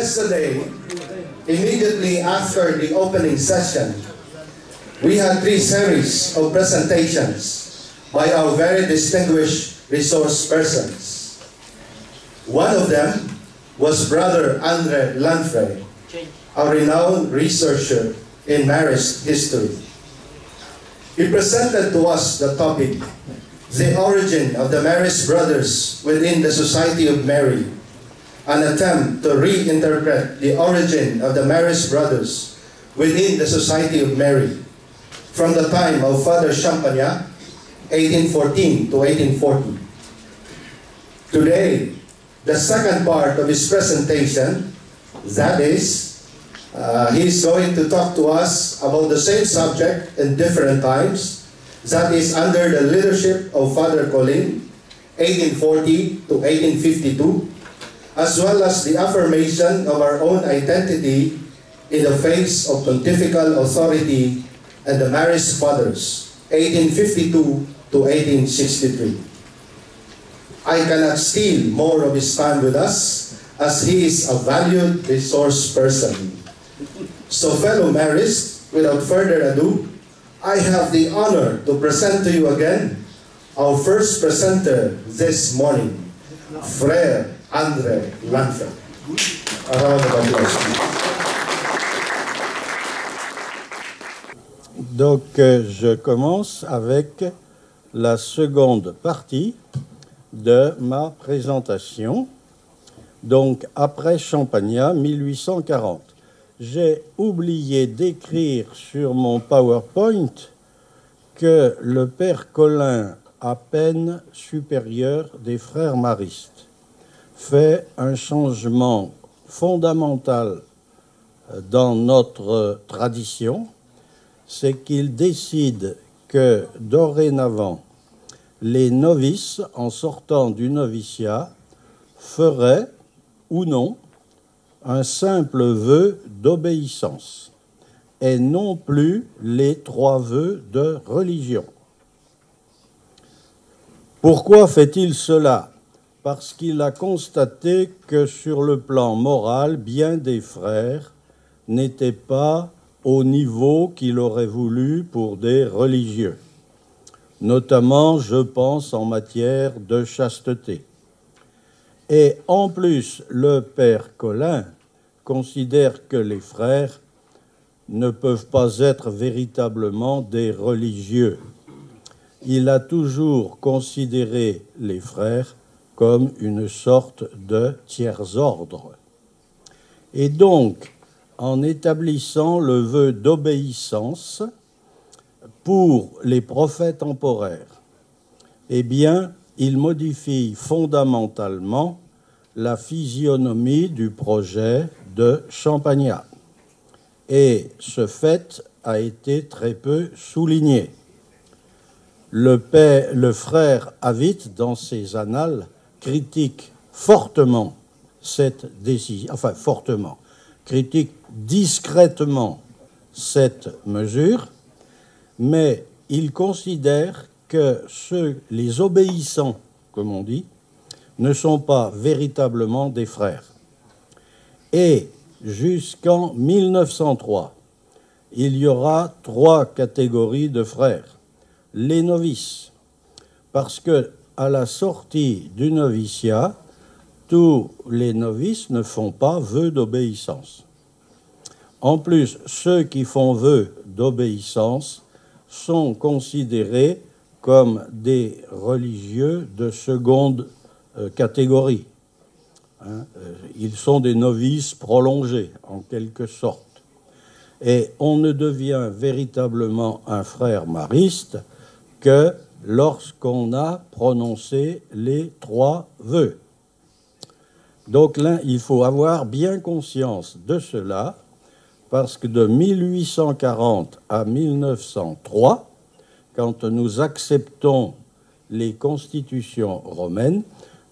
Yesterday, immediately after the opening session, we had 3 series of presentations by our very distinguished resource persons. One of them was Brother Andre Lanfray, a renowned researcher in Marist history. He presented to us the topic, the origin of the Marist brothers within the Society of Mary, an attempt to reinterpret the origin of the Marist brothers within the Society of Mary from the time of Father Champagnat, 1814 to 1840. Today, the second part of his presentation, that is, he's going to talk to us about the same subject in different times, that is under the leadership of Father Colin, 1840 to 1852, as well as the affirmation of our own identity in the face of pontifical authority and the Marist Fathers, 1852 to 1863. I cannot steal more of his time with us, as he is a valued resource person. So fellow Marists, without further ado, I have the honor to present to you again our first presenter this morning, Frère Andre Lanfray. A round of applause. Donc, je commence avec la seconde partie de ma présentation. Donc, après Champagnat, 1840. J'ai oublié d'écrire sur mon PowerPoint que le père Colin, à peine supérieur des frères maristes, fait un changement fondamental dans notre tradition, c'est qu'il décide que dorénavant, les novices, en sortant du noviciat, feraient ou non un simple vœu d'obéissance et non plus les 3 vœux de religion. Pourquoi fait-il cela? Parce qu'il a constaté que sur le plan moral, bien des frères n'étaient pas au niveau qu'il aurait voulu pour des religieux. Notamment, je pense, en matière de chasteté. Et en plus, le père Colin considère que les frères ne peuvent pas être véritablement des religieux. Il a toujours considéré les frères comme une sorte de tiers-ordre. Et donc, en établissant le vœu d'obéissance pour les prophètes temporaires, eh bien, il modifie fondamentalement la physionomie du projet de Champagnat. Et ce fait a été très peu souligné. Le frère Avit, dans ses annales, critique fortement cette décision, enfin fortement, critique discrètement cette mesure, mais il considère que les obéissants, comme on dit, ne sont pas véritablement des frères. Et jusqu'en 1903, il y aura 3 catégories de frères. Les novices, parce que à la sortie du noviciat, tous les novices ne font pas vœu d'obéissance. En plus, ceux qui font vœu d'obéissance sont considérés comme des religieux de seconde catégorie. Ils sont des novices prolongés, en quelque sorte. Et on ne devient véritablement un frère mariste que lorsqu'on a prononcé les 3 vœux. Donc là, il faut avoir bien conscience de cela, parce que de 1840 à 1903, quand nous acceptons les constitutions romaines,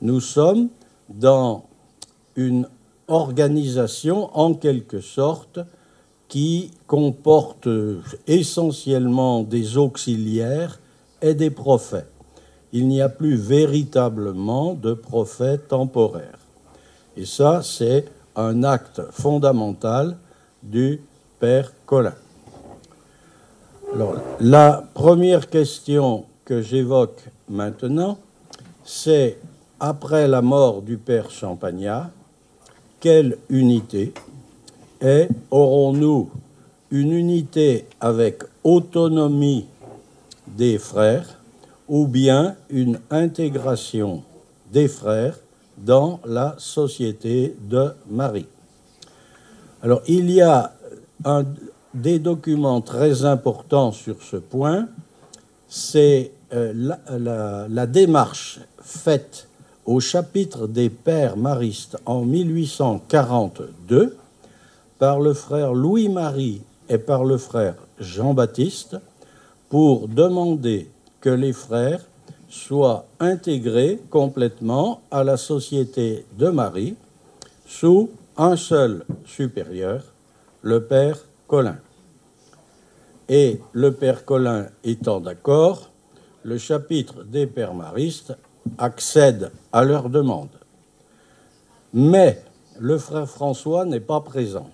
nous sommes dans une organisation, en quelque sorte, qui comporte essentiellement des auxiliaires et des prophètes. Il n'y a plus véritablement de prophètes temporaires. Et ça, c'est un acte fondamental du père Colin. Alors, la première question que j'évoque maintenant, c'est, après la mort du père Champagnat, quelle unité? Et aurons-nous une unité avec autonomie des frères ou bien une intégration des frères dans la société de Marie? Alors, il y a des documents très importants sur ce point. C'est la démarche faite au chapitre des Pères maristes en 1842 par le frère Louis-Marie et par le frère Jean-Baptiste pour demander que les frères soient intégrés complètement à la société de Marie sous un seul supérieur, le père Colin. Et le père Colin étant d'accord, le chapitre des Pères maristes accède à leur demande. Mais le frère François n'est pas présent.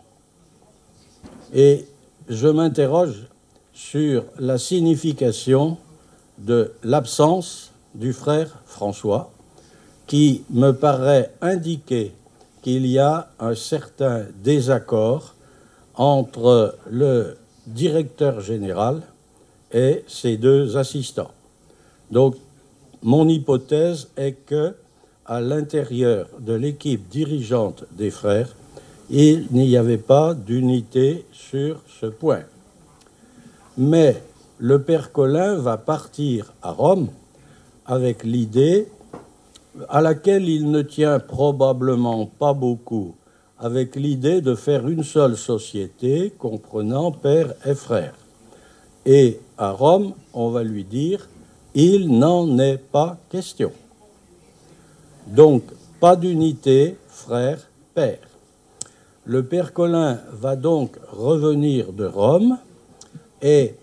Et je m'interroge sur la signification de l'absence du frère François, qui me paraît indiquer qu'il y a un certain désaccord entre le directeur général et ses deux assistants. Donc, mon hypothèse est que, à l'intérieur de l'équipe dirigeante des frères, il n'y avait pas d'unité sur ce point. Mais le père Colin va partir à Rome avec l'idée, à laquelle il ne tient probablement pas beaucoup, avec l'idée de faire une seule société comprenant père et frère. Et à Rome, on va lui dire, il n'en est pas question. Donc, pas d'unité frère-père. Le père Colin va donc revenir de Rome et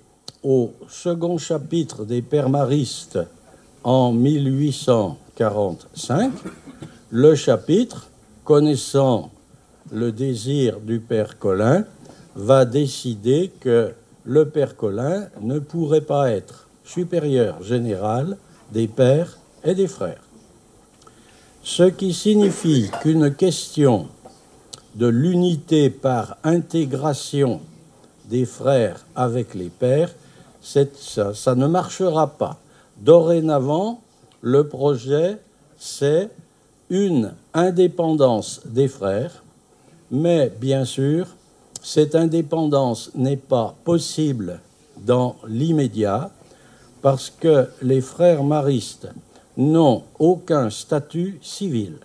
au second chapitre des Pères maristes en 1845, le chapitre, connaissant le désir du père Colin, va décider que le père Colin ne pourrait pas être supérieur général des pères et des frères. Ce qui signifie qu'une question de l'unité par intégration des frères avec les pères, ça ne marchera pas. Dorénavant, le projet, c'est une indépendance des frères, mais bien sûr, cette indépendance n'est pas possible dans l'immédiat parce que les frères maristes n'ont aucun statut civil.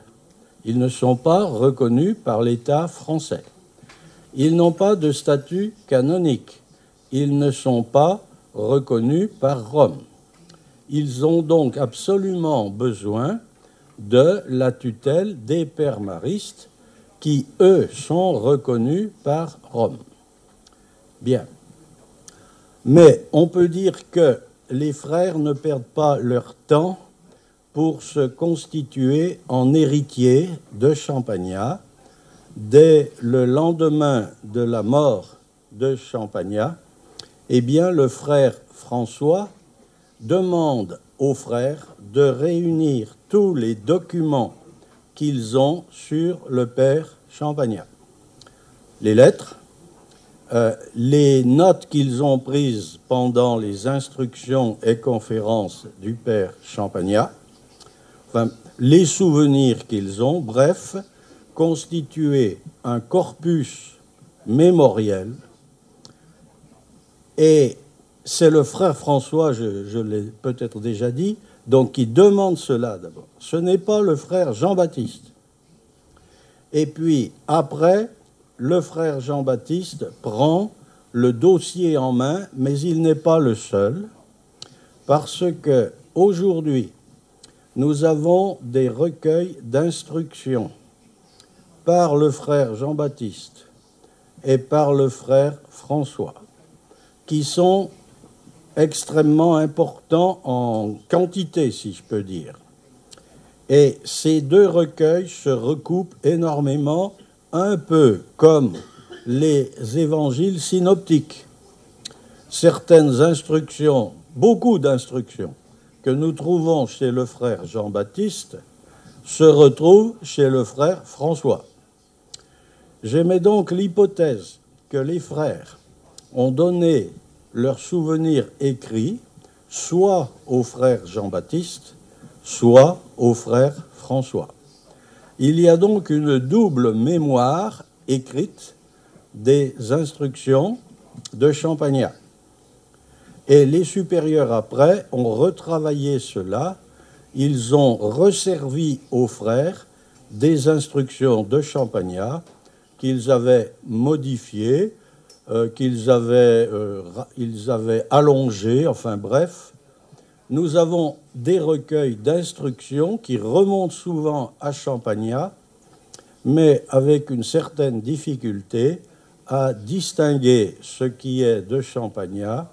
Ils ne sont pas reconnus par l'État français. Ils n'ont pas de statut canonique. Ils ne sont pas reconnus par Rome. Ils ont donc absolument besoin de la tutelle des pères maristes qui, eux, sont reconnus par Rome. Bien. Mais on peut dire que les frères ne perdent pas leur temps pour se constituer en héritiers de Champagnat. Dès le lendemain de la mort de Champagnat, eh bien, le frère François demande aux frères de réunir tous les documents qu'ils ont sur le père Champagnat. Les lettres, les notes qu'ils ont prises pendant les instructions et conférences du père Champagnat, enfin, les souvenirs qu'ils ont, bref, constituer un corpus mémoriel. Et c'est le frère François, je l'ai peut-être déjà dit, donc qui demande cela d'abord. Ce n'est pas le frère Jean-Baptiste. Et puis, après, le frère Jean-Baptiste prend le dossier en main, mais il n'est pas le seul, parce que aujourd'hui, nous avons des recueils d'instructions par le frère Jean-Baptiste et par le frère François, qui sont extrêmement importants en quantité, si je peux dire. Et ces deux recueils se recoupent énormément un peu comme les évangiles synoptiques. Certaines instructions, beaucoup d'instructions que nous trouvons chez le frère Jean-Baptiste se retrouvent chez le frère François. J'émets donc l'hypothèse que les frères ont donné leurs souvenirs écrits soit au frère Jean-Baptiste, soit au frère François. Il y a donc une double mémoire écrite des instructions de Champagnat. Et les supérieurs, après, ont retravaillé cela. Ils ont resservi aux frères des instructions de Champagnat qu'ils avaient modifiées, qu'ils avaient allongées, enfin bref. Nous avons des recueils d'instructions qui remontent souvent à Champagnat, mais avec une certaine difficulté à distinguer ce qui est de Champagnat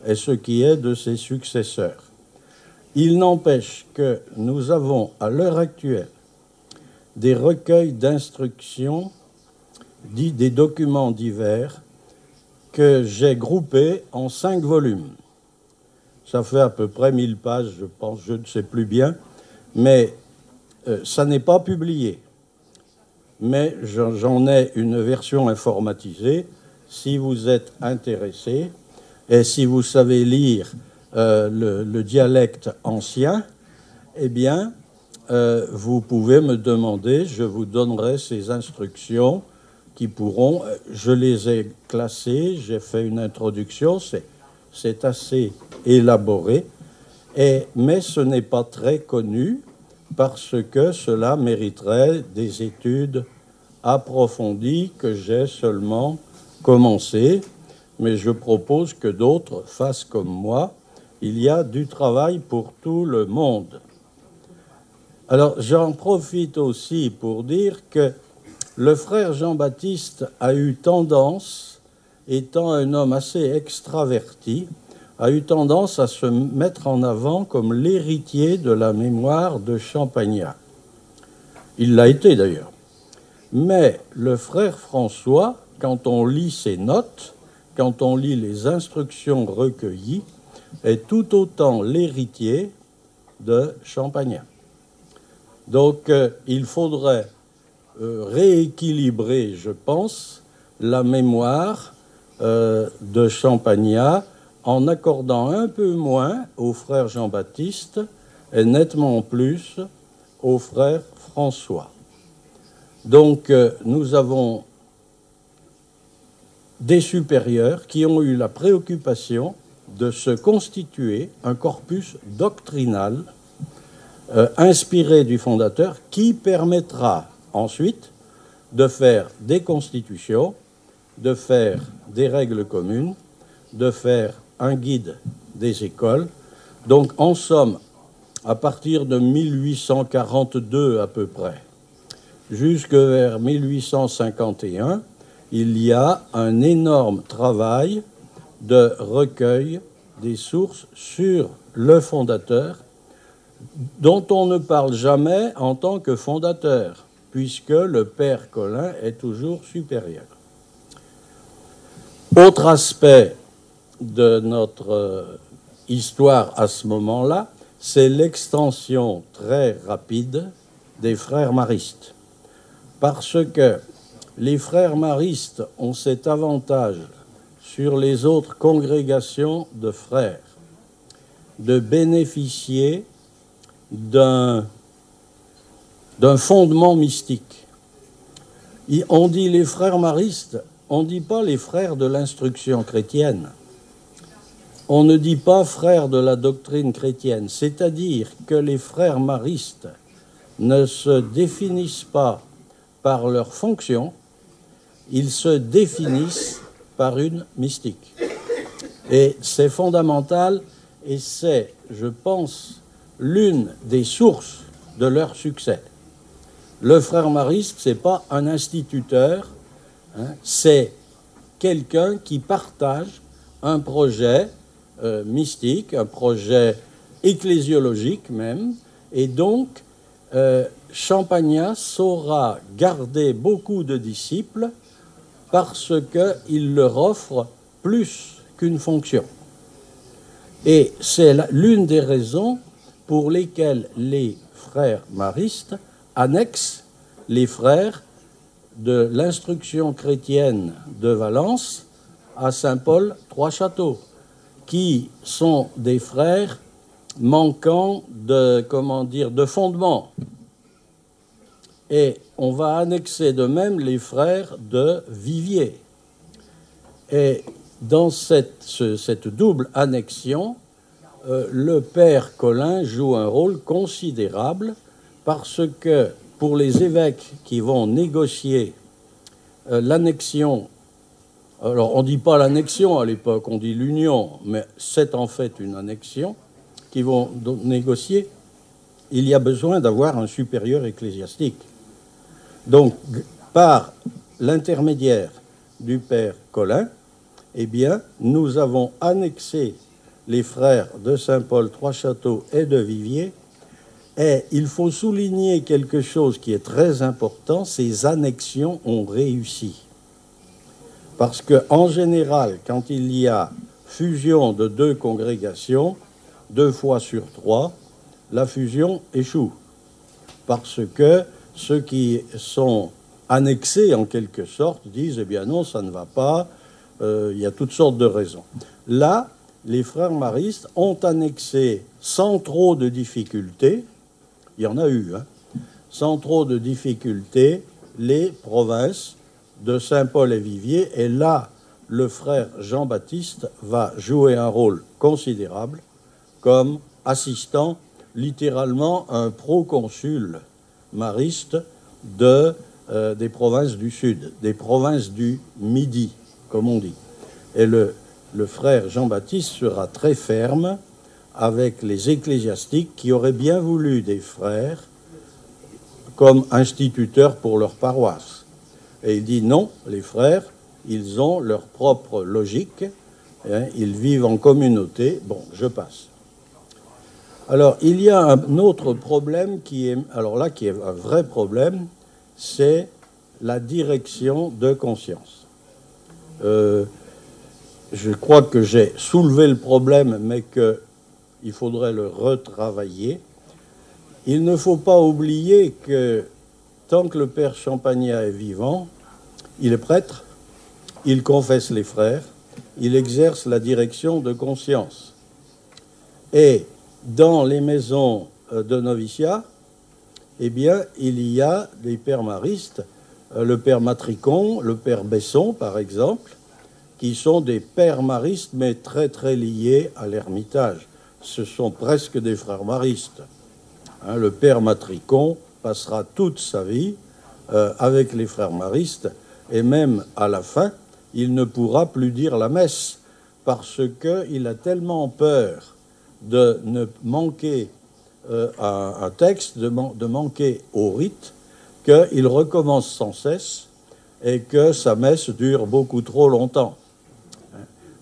et ce qui est de ses successeurs. Il n'empêche que nous avons à l'heure actuelle des recueils d'instructions, des documents divers, que j'ai groupés en 5 volumes. Ça fait à peu près 1000 pages, je pense, je ne sais plus bien, mais ça n'est pas publié. Mais j'en ai une version informatisée, si vous êtes intéressé. Et si vous savez lire le dialecte ancien, eh bien, vous pouvez me demander, je vous donnerai ces instructions qui pourront... Je les ai classées, j'ai fait une introduction, c'est assez élaboré, mais ce n'est pas très connu parce que cela mériterait des études approfondies que j'ai seulement commencées. Mais je propose que d'autres fassent comme moi. Il y a du travail pour tout le monde. Alors, j'en profite aussi pour dire que le frère Jean-Baptiste a eu tendance, étant un homme assez extraverti, a eu tendance à se mettre en avant comme l'héritier de la mémoire de Champagnat. Il l'a été d'ailleurs. Mais le frère François, quand on lit ses notes, quand on lit les instructions recueillies, est tout autant l'héritier de Champagnat. Donc, il faudrait rééquilibrer, je pense, la mémoire de Champagnat en accordant un peu moins au frère Jean-Baptiste et nettement plus au frère François. Donc, nous avons des supérieurs qui ont eu la préoccupation de se constituer un corpus doctrinal inspiré du fondateur qui permettra ensuite de faire des constitutions, de faire des règles communes, de faire un guide des écoles. Donc, en somme, à partir de 1842 à peu près, jusque vers 1851, il y a un énorme travail de recueil des sources sur le fondateur, dont on ne parle jamais en tant que fondateur, puisque le père Colin est toujours supérieur. Autre aspect de notre histoire à ce moment-là, c'est l'extension très rapide des frères maristes. Parce que les frères maristes ont cet avantage sur les autres congrégations de frères de bénéficier d'un fondement mystique. On dit les frères maristes, on ne dit pas les frères de l'instruction chrétienne. On ne dit pas frères de la doctrine chrétienne. C'est-à-dire que les frères maristes ne se définissent pas par leur fonction, ils se définissent par une mystique. Et c'est fondamental et c'est, je pense, l'une des sources de leur succès. Le frère mariste, ce n'est pas un instituteur, c'est quelqu'un qui partage un projet mystique, un projet ecclésiologique même, et donc Champagnat saura garder beaucoup de disciples parce qu'il leur offre plus qu'une fonction. Et c'est l'une des raisons pour lesquelles les frères maristes annexent les frères de l'instruction chrétienne de Valence à Saint-Paul, Trois-Châteaux, qui sont des frères manquant de, de fondement. Et on va annexer de même les frères de Viviers. Et dans cette double annexion, le père Colin joue un rôle considérable parce que pour les évêques qui vont négocier l'annexion, alors on ne dit pas l'annexion à l'époque, on dit l'union, mais c'est en fait une annexion, qui vont négocier, il y a besoin d'avoir un supérieur ecclésiastique. Donc, par l'intermédiaire du père Colin, eh bien, nous avons annexé les frères de Saint-Paul, Trois-Châteaux et de Viviers. Et il faut souligner quelque chose qui est très important, ces annexions ont réussi. Parce qu'en général, quand il y a fusion de deux congrégations, 2 fois sur 3, la fusion échoue. Parce que ceux qui sont annexés, en quelque sorte, disent « Eh bien non, ça ne va pas, il y a toutes sortes de raisons ». Là, les frères maristes ont annexé sans trop de difficultés, il y en a eu, hein, sans trop de difficultés, les provinces de Saint-Paul et Viviers. Et là, le frère Jean-Baptiste va jouer un rôle considérable comme assistant, littéralement un proconsul mariste des provinces du Sud, des provinces du Midi, comme on dit. Et le frère Jean-Baptiste sera très ferme avec les ecclésiastiques qui auraient bien voulu des frères comme instituteurs pour leur paroisse. Et il dit non, les frères, ils ont leur propre logique, hein, ils vivent en communauté. Bon, je passe. Alors, il y a un autre problème qui est un vrai problème, c'est la direction de conscience. Je crois que j'ai soulevé le problème, mais qu'il faudrait le retravailler. Il ne faut pas oublier que tant que le père Champagnat est vivant, il est prêtre, il confesse les frères, il exerce la direction de conscience. Et dans les maisons de noviciat, eh bien, il y a des pères maristes, le père Matricon, le père Besson, par exemple, qui sont des pères maristes, mais très très liés à l'Ermitage. Ce sont presque des frères maristes. Hein, le père Matricon passera toute sa vie avec les frères maristes, et même à la fin, il ne pourra plus dire la messe, parce qu'il a tellement peur de ne manquer à un texte, de manquer au rite, qu'il recommence sans cesse et que sa messe dure beaucoup trop longtemps.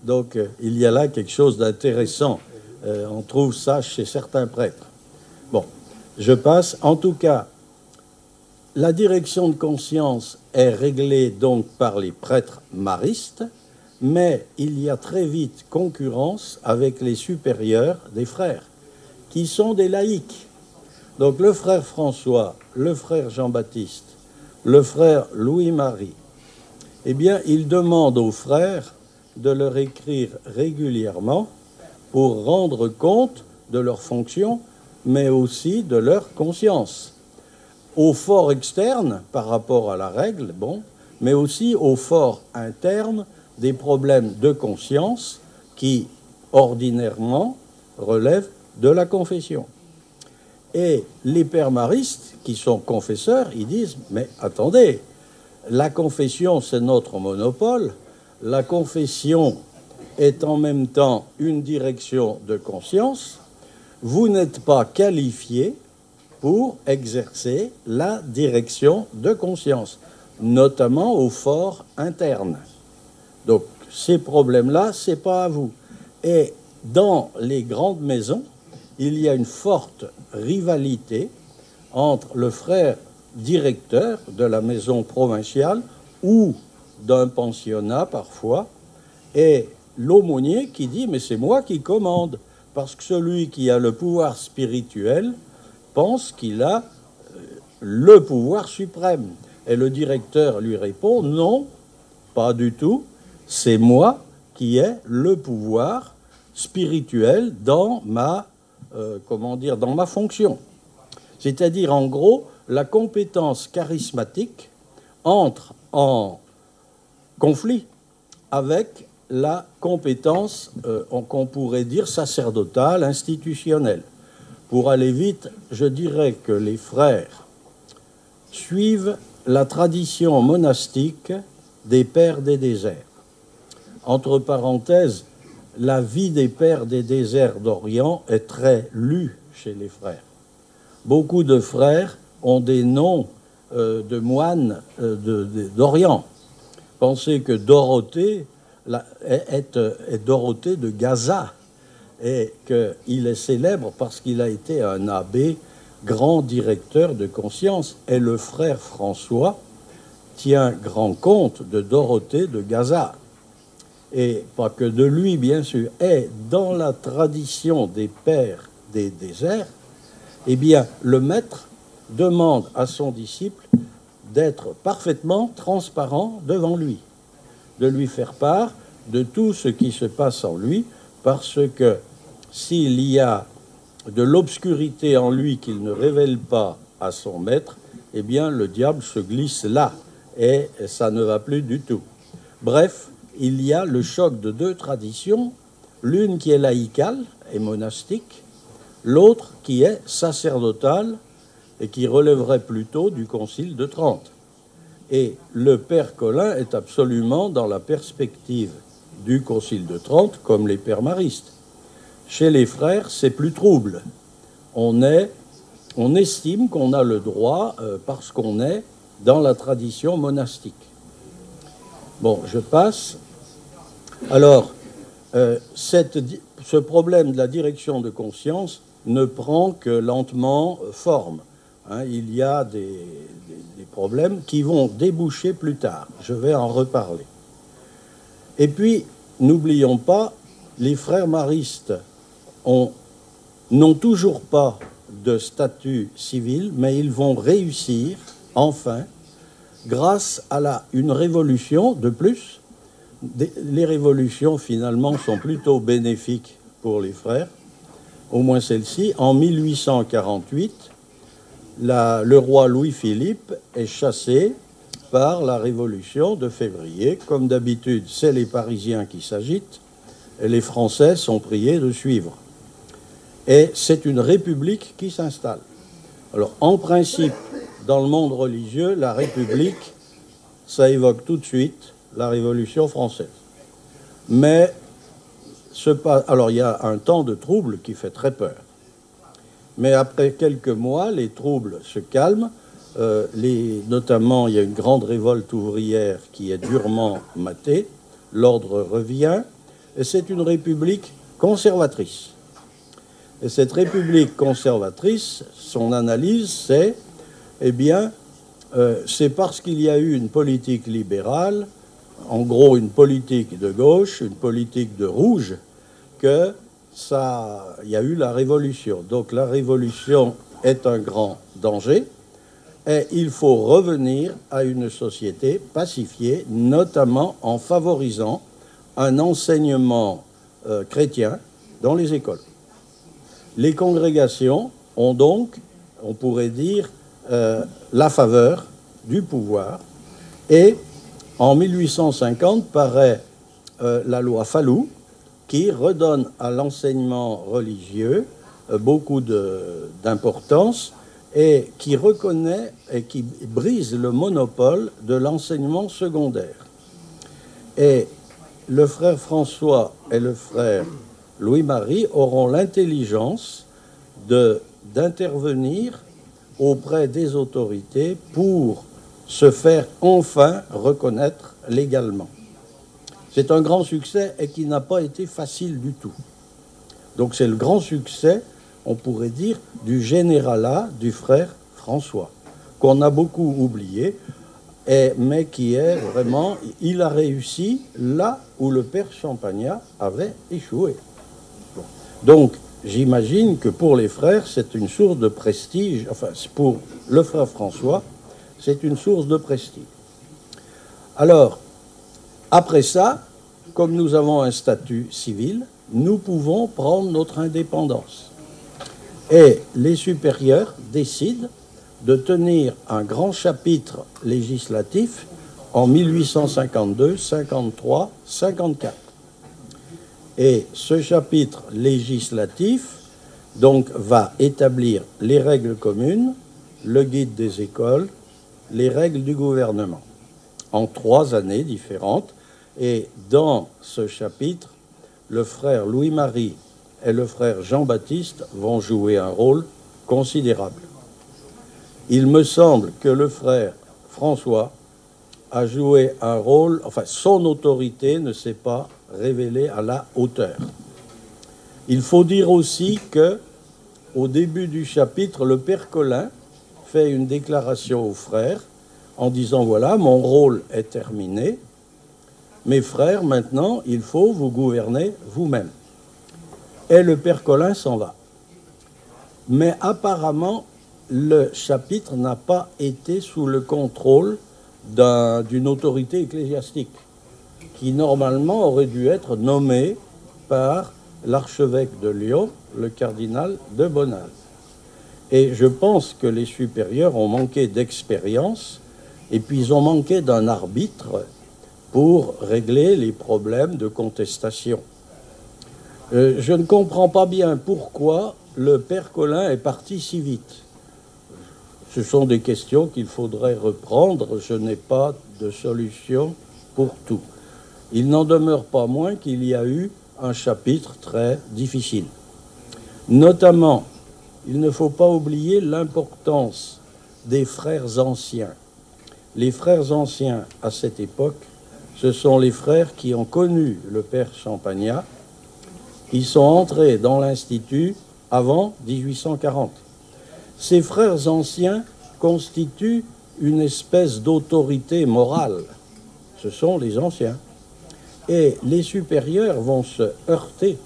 Donc il y a là quelque chose d'intéressant. On trouve ça chez certains prêtres. Bon, je passe. En tout cas, la direction de conscience est réglée donc par les prêtres maristes, mais il y a très vite concurrence avec les supérieurs des frères, qui sont des laïcs. Donc le frère François, le frère Jean-Baptiste, le frère Louis-Marie, eh bien, ils demandent aux frères de leur écrire régulièrement pour rendre compte de leurs fonctions, mais aussi de leur conscience. Au fort externe, par rapport à la règle, bon, mais aussi au fort interne des problèmes de conscience qui, ordinairement, relèvent de la confession. Et les pères maristes, qui sont confesseurs, ils disent « Mais attendez, la confession, c'est notre monopole. La confession est en même temps une direction de conscience. Vous n'êtes pas qualifié pour exercer la direction de conscience, notamment au fort interne. Donc, ces problèmes-là, c'est pas à vous. » Et dans les grandes maisons, il y a une forte rivalité entre le frère directeur de la maison provinciale ou d'un pensionnat parfois, et l'aumônier qui dit « mais c'est moi qui commande », parce que celui qui a le pouvoir spirituel pense qu'il a le pouvoir suprême. Et le directeur lui répond « non, pas du tout, c'est moi qui ai le pouvoir spirituel dans ma, dans ma fonction ». C'est-à-dire, en gros, la compétence charismatique entre en conflit avec la compétence, qu'on pourrait dire, sacerdotale, institutionnelle. Pour aller vite, je dirais que les frères suivent la tradition monastique des pères des déserts. Entre parenthèses, la vie des pères des déserts d'Orient est très lue chez les frères. Beaucoup de frères ont des noms de moines d'Orient. Pensez que Dorothée est Dorothée de Gaza et qu'il est célèbre parce qu'il a été un abbé, grand directeur de conscience. Et le frère François tient grand compte de Dorothée de Gaza. Et pas que de lui, bien sûr. Et dans la tradition des pères des déserts, eh bien, le maître demande à son disciple d'être parfaitement transparent devant lui, de lui faire part de tout ce qui se passe en lui, parce que s'il y a de l'obscurité en lui qu'il ne révèle pas à son maître, eh bien, le diable se glisse là, et ça ne va plus du tout. Bref, il y a le choc de deux traditions, l'une qui est laïcale et monastique, l'autre qui est sacerdotale et qui relèverait plutôt du Concile de Trente. Et le père Colin est absolument dans la perspective du Concile de Trente, comme les pères maristes. Chez les frères, c'est plus trouble. On estime qu'on a le droit parce qu'on est dans la tradition monastique. Bon, je passe. Alors, ce problème de la direction de conscience ne prend que lentement forme. Il y a des problèmes qui vont déboucher plus tard. Je vais en reparler. Et puis, n'oublions pas, les frères maristes n'ont toujours pas de statut civil, mais ils vont réussir, enfin, grâce à une révolution de plus. Les révolutions, finalement, sont plutôt bénéfiques pour les frères, au moins celle-ci. En 1848, le roi Louis-Philippe est chassé par la Révolution de février. Comme d'habitude, c'est les Parisiens qui s'agitent, et les Français sont priés de suivre. Et c'est une république qui s'installe. Alors, en principe, dans le monde religieux, la république, ça évoque tout de suite la Révolution française. Mais, alors il y a un temps de trouble qui fait très peur. Mais après quelques mois, les troubles se calment. Notamment, il y a une grande révolte ouvrière qui est durement matée. L'ordre revient. Et c'est une république conservatrice. Et cette république conservatrice, son analyse, c'est, c'est parce qu'il y a eu une politique libérale, en gros une politique de gauche, une politique de rouge, il y a eu la révolution. Donc la révolution est un grand danger et il faut revenir à une société pacifiée, notamment en favorisant un enseignement chrétien dans les écoles. Les congrégations ont donc, on pourrait dire, la faveur du pouvoir. Et en 1850 paraît la loi Fallou, qui redonne à l'enseignement religieux beaucoup d'importance et qui reconnaît et qui brise le monopole de l'enseignement secondaire. Et le frère François et le frère Louis-Marie auront l'intelligence d'intervenir auprès des autorités pour se faire enfin reconnaître légalement. C'est un grand succès et qui n'a pas été facile du tout. Donc c'est le grand succès, on pourrait dire, du généralat du frère François, qu'on a beaucoup oublié, mais qui est vraiment... Il a réussi là où le père Champagnat avait échoué. Bon. Donc, j'imagine que pour les frères, c'est une source de prestige, enfin, pour le frère François, c'est une source de prestige. Alors, après ça, comme nous avons un statut civil, nous pouvons prendre notre indépendance. Et les supérieurs décident de tenir un grand chapitre législatif en 1852, 53, 54. Et ce chapitre législatif donc va établir les règles communes, le guide des écoles, les règles du gouvernement, en 3 années différentes. Et dans ce chapitre, le frère Louis-Marie et le frère Jean-Baptiste vont jouer un rôle considérable. Il me semble que le frère François a joué un rôle, enfin son autorité ne s'est pas révélée à la hauteur. Il faut dire aussi que, au début du chapitre, le père Colin fait une déclaration aux frères en disant « Voilà, mon rôle est terminé. Mes frères, maintenant, il faut vous gouverner vous-même. » Et le père Colin s'en va. Mais apparemment, le chapitre n'a pas été sous le contrôle d'une autorité ecclésiastique qui, normalement, aurait dû être nommée par l'archevêque de Lyon, le cardinal de Bonald. Et je pense que les supérieurs ont manqué d'expérience et puis ils ont manqué d'un arbitre pour régler les problèmes de contestation. Je ne comprends pas bien pourquoi le père Colin est parti si vite. Ce sont des questions qu'il faudrait reprendre. Je n'ai pas de solution pour tout. Il n'en demeure pas moins qu'il y a eu un chapitre très difficile. Notamment, il ne faut pas oublier l'importance des frères anciens. Les frères anciens, à cette époque, ce sont les frères qui ont connu le père Champagnat, qui sont entrés dans l'Institut avant 1840. Ces frères anciens constituent une espèce d'autorité morale. Ce sont les anciens. Et les supérieurs vont se heurter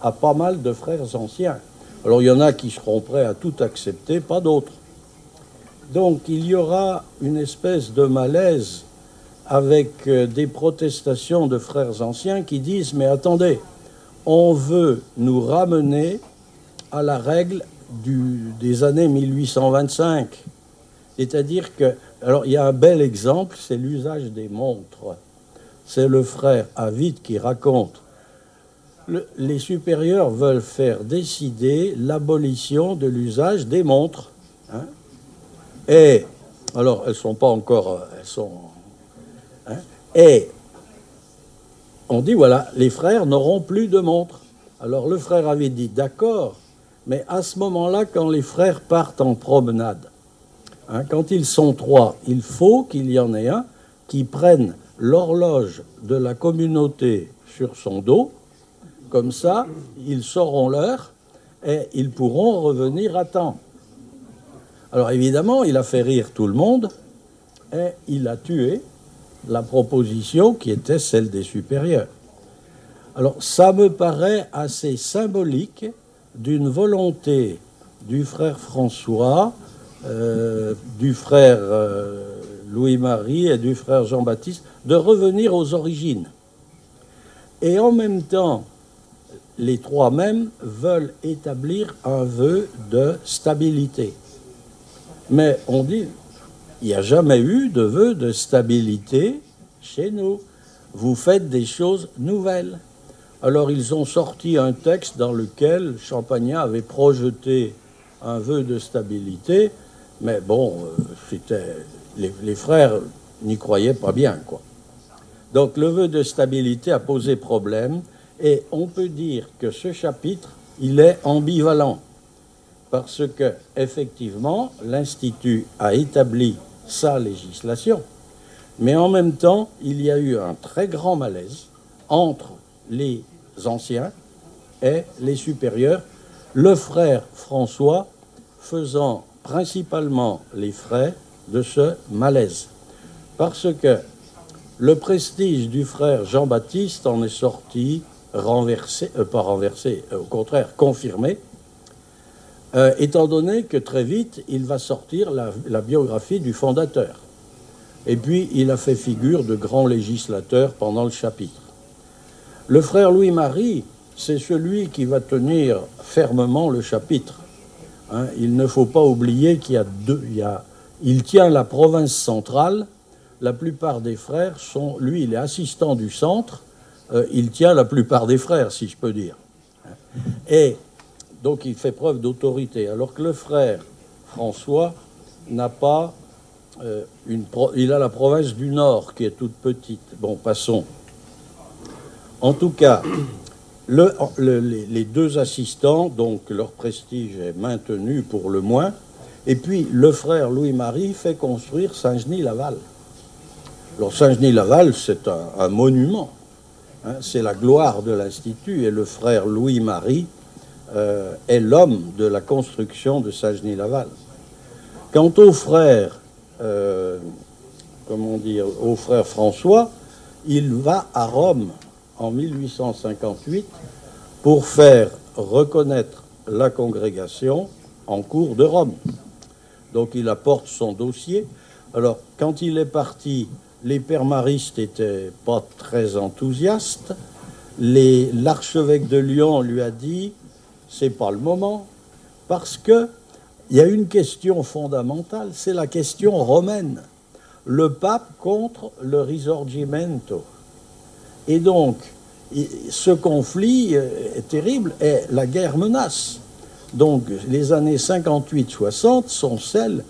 à pas mal de frères anciens. Alors il y en a qui seront prêts à tout accepter, pas d'autres. Donc il y aura une espèce de malaise avec des protestations de frères anciens qui disent « Mais attendez, on veut nous ramener à la règle des années 1825. » C'est-à-dire que... Alors il y a un bel exemple, c'est l'usage des montres. C'est le frère Avit qui raconte. Les supérieurs veulent faire décider l'abolition de l'usage des montres. Hein. Et, alors, elles ne sont pas encore... Elles sont, hein, et on dit, voilà, les frères n'auront plus de montres. Alors le frère avait dit, d'accord, mais à ce moment-là, quand les frères partent en promenade, hein, quand ils sont 3, il faut qu'il y en ait un qui prenne l'horloge de la communauté sur son dos. Comme ça, ils sauront l'heure et ils pourront revenir à temps. Alors évidemment, il a fait rire tout le monde et il a tué la proposition qui était celle des supérieurs. Alors ça me paraît assez symbolique d'une volonté du frère François, du frère Louis-Marie et du frère Jean-Baptiste de revenir aux origines. Et en même temps, les 3 mêmes veulent établir un vœu de stabilité. Mais on dit, il n'y a jamais eu de vœu de stabilité chez nous. Vous faites des choses nouvelles. Alors ils ont sorti un texte dans lequel Champagnat avait projeté un vœu de stabilité, mais bon, les frères n'y croyaient pas bien, quoi. Donc le vœu de stabilité a posé problème, et on peut dire que ce chapitre, il est ambivalent, parce que effectivement, l'Institut a établi sa législation, mais en même temps, il y a eu un très grand malaise entre les anciens et les supérieurs, le frère François faisant principalement les frères de ce malaise. Parce que le prestige du frère Jean-Baptiste en est sorti renversé, pas renversé, au contraire confirmé, étant donné que très vite, il va sortir la biographie du fondateur. Et puis, il a fait figure de grand législateur pendant le chapitre. Le frère Louis-Marie, c'est celui qui va tenir fermement le chapitre. Hein, il ne faut pas oublier qu'il y a deux... Il tient la province centrale. La plupart des frères sont... Lui, il est assistant du centre. Il tient la plupart des frères, si je peux dire. Et donc, il fait preuve d'autorité. Alors que le frère François n'a pas... il a la province du Nord, qui est toute petite. Bon, passons. En tout cas, les deux assistants, donc leur prestige est maintenu pour le moins. Et puis, le frère Louis-Marie fait construire Saint-Genis-Laval. Alors, Saint-Genis-Laval, c'est un monument. Hein, c'est la gloire de l'Institut. Et le frère Louis-Marie est l'homme de la construction de Saint-Genis-Laval. Quant au frère, au frère François, il va à Rome en 1858 pour faire reconnaître la congrégation en cours de Rome. Donc il apporte son dossier. Alors, quand il est parti, les pères maristes n'étaient pas très enthousiastes. L'archevêque de Lyon lui a dit « c'est pas le moment », parce que il y a une question fondamentale, c'est la question romaine. Le pape contre le Risorgimento. Et donc, ce conflit est terrible et la guerre menace. Donc, les années 58-60 sont celles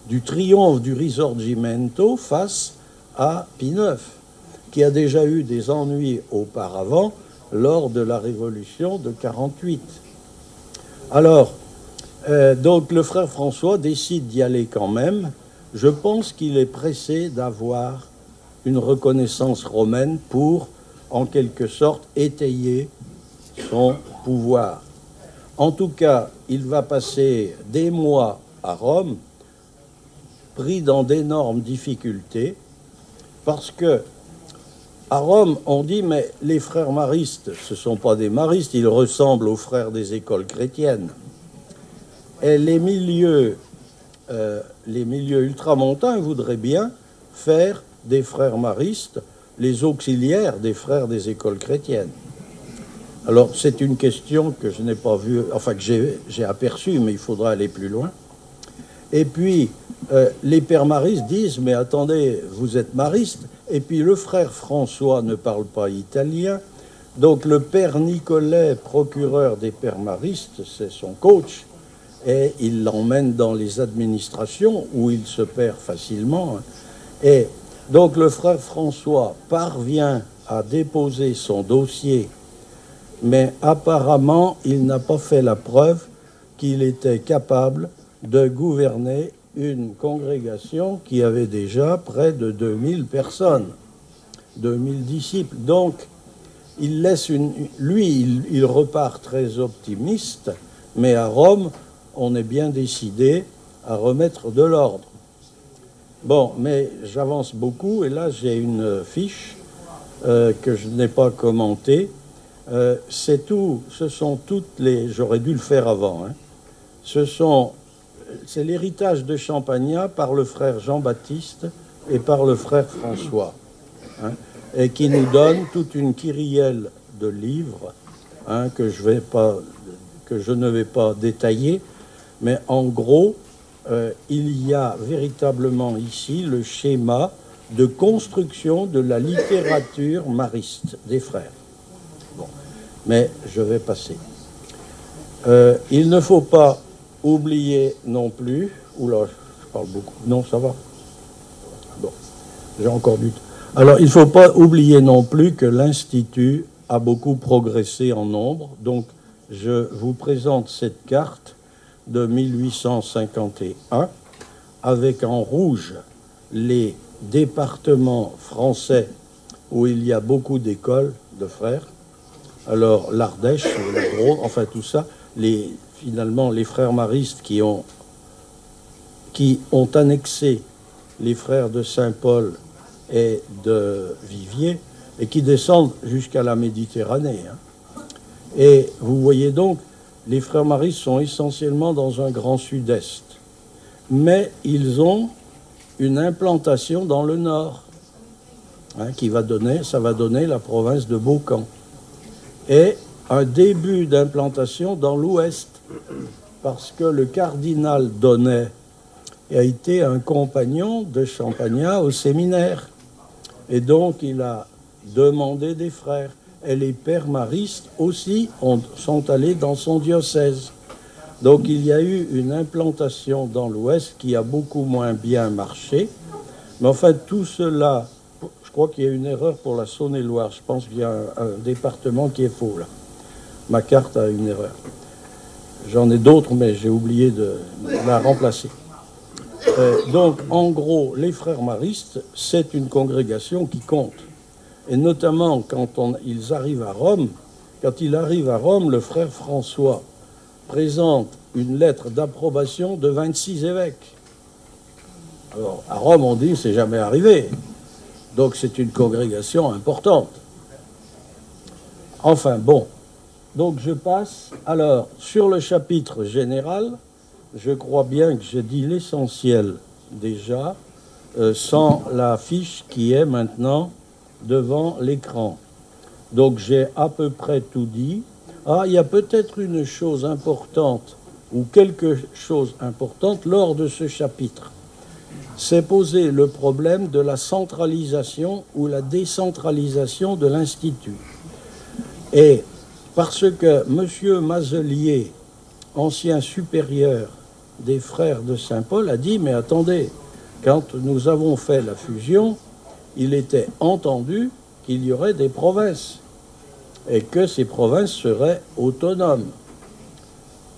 du triomphe du Risorgimento face à Pie IX, qui a déjà eu des ennuis auparavant lors de la Révolution de 48. Alors, donc le frère François décide d'y aller quand même. Je pense qu'il est pressé d'avoir une reconnaissance romaine pour, en quelque sorte, étayer son pouvoir. En tout cas, il va passer des mois à Rome, pris dans d'énormes difficultés, parce que à Rome, on dit, mais les frères maristes, ce ne sont pas des maristes, ils ressemblent aux frères des écoles chrétiennes. Et les milieux ultramontains voudraient bien faire des frères maristes les auxiliaires des frères des écoles chrétiennes. Alors, c'est une question que je n'ai pas vue, enfin que j'ai aperçue, mais il faudra aller plus loin. Et puis, les pères maristes disent, mais attendez, vous êtes maristes, et puis le frère François ne parle pas italien, donc le père Nicolet, procureur des pères maristes, c'est son coach, et il l'emmène dans les administrations où il se perd facilement. Et donc le frère François parvient à déposer son dossier, mais apparemment il n'a pas fait la preuve qu'il était capable de gouverner une congrégation qui avait déjà près de 2000 personnes, 2000 disciples. Donc il laisse il repart très optimiste, mais à Rome, on est bien décidé à remettre de l'ordre. Bon, mais j'avance beaucoup, et là j'ai une fiche que je n'ai pas commentée. C'est j'aurais dû le faire avant, hein. C'est l'héritage de Champagnat par le frère Jean-Baptiste et par le frère François, hein, et qui nous donne toute une kyrielle de livres, hein, que je ne vais pas détailler. Mais en gros, il y a véritablement ici le schéma de construction de la littérature mariste des frères. Bon, mais je vais passer. Il ne faut pas oublier non plus... Oula, je parle beaucoup. Non, ça va. Bon, j'ai encore du temps. Alors, il ne faut pas oublier non plus que l'Institut a beaucoup progressé en nombre. Donc, je vous présente cette carte de 1851, avec en rouge les départements français où il y a beaucoup d'écoles de frères. Alors l'Ardèche, le Drôme, enfin tout ça, finalement les frères maristes qui ont qui ont annexé les frères de Saint-Paul et de Viviers, et qui descendent jusqu'à la Méditerranée. Et vous voyez donc, les frères maristes sont essentiellement dans un grand sud-est, mais ils ont une implantation dans le nord, ça va donner la province de Beaucamp, et un début d'implantation dans l'ouest, parce que le cardinal Donnet a été un compagnon de Champagnat au séminaire, et donc il a demandé des frères. Et les pères maristes aussi sont allés dans son diocèse. Donc il y a eu une implantation dans l'Ouest qui a beaucoup moins bien marché. Mais enfin, tout cela, je crois qu'il y a une erreur pour la Saône-et-Loire. Je pense qu'il y a un département qui est faux, là. Ma carte a une erreur. J'en ai d'autres, mais j'ai oublié de la remplacer. Donc, en gros, les frères maristes, c'est une congrégation qui compte. Et notamment quand ils arrivent à Rome, quand il arrive à Rome, le frère François présente une lettre d'approbation de 26 évêques. Alors, à Rome, on dit, c'est jamais arrivé. Donc, c'est une congrégation importante. Enfin, bon. Donc, je passe. Alors, sur le chapitre général, je crois bien que j'ai dit l'essentiel déjà, sans la fiche qui est maintenant devant l'écran. Donc j'ai à peu près tout dit. Ah, il y a peut-être une chose importante, ou quelque chose importante lors de ce chapitre. C'est poser le problème de la centralisation ou la décentralisation de l'Institut. Et parce que M. Mazelier, ancien supérieur des frères de Saint-Paul, a dit, mais attendez, quand nous avons fait la fusion, il était entendu qu'il y aurait des provinces et que ces provinces seraient autonomes.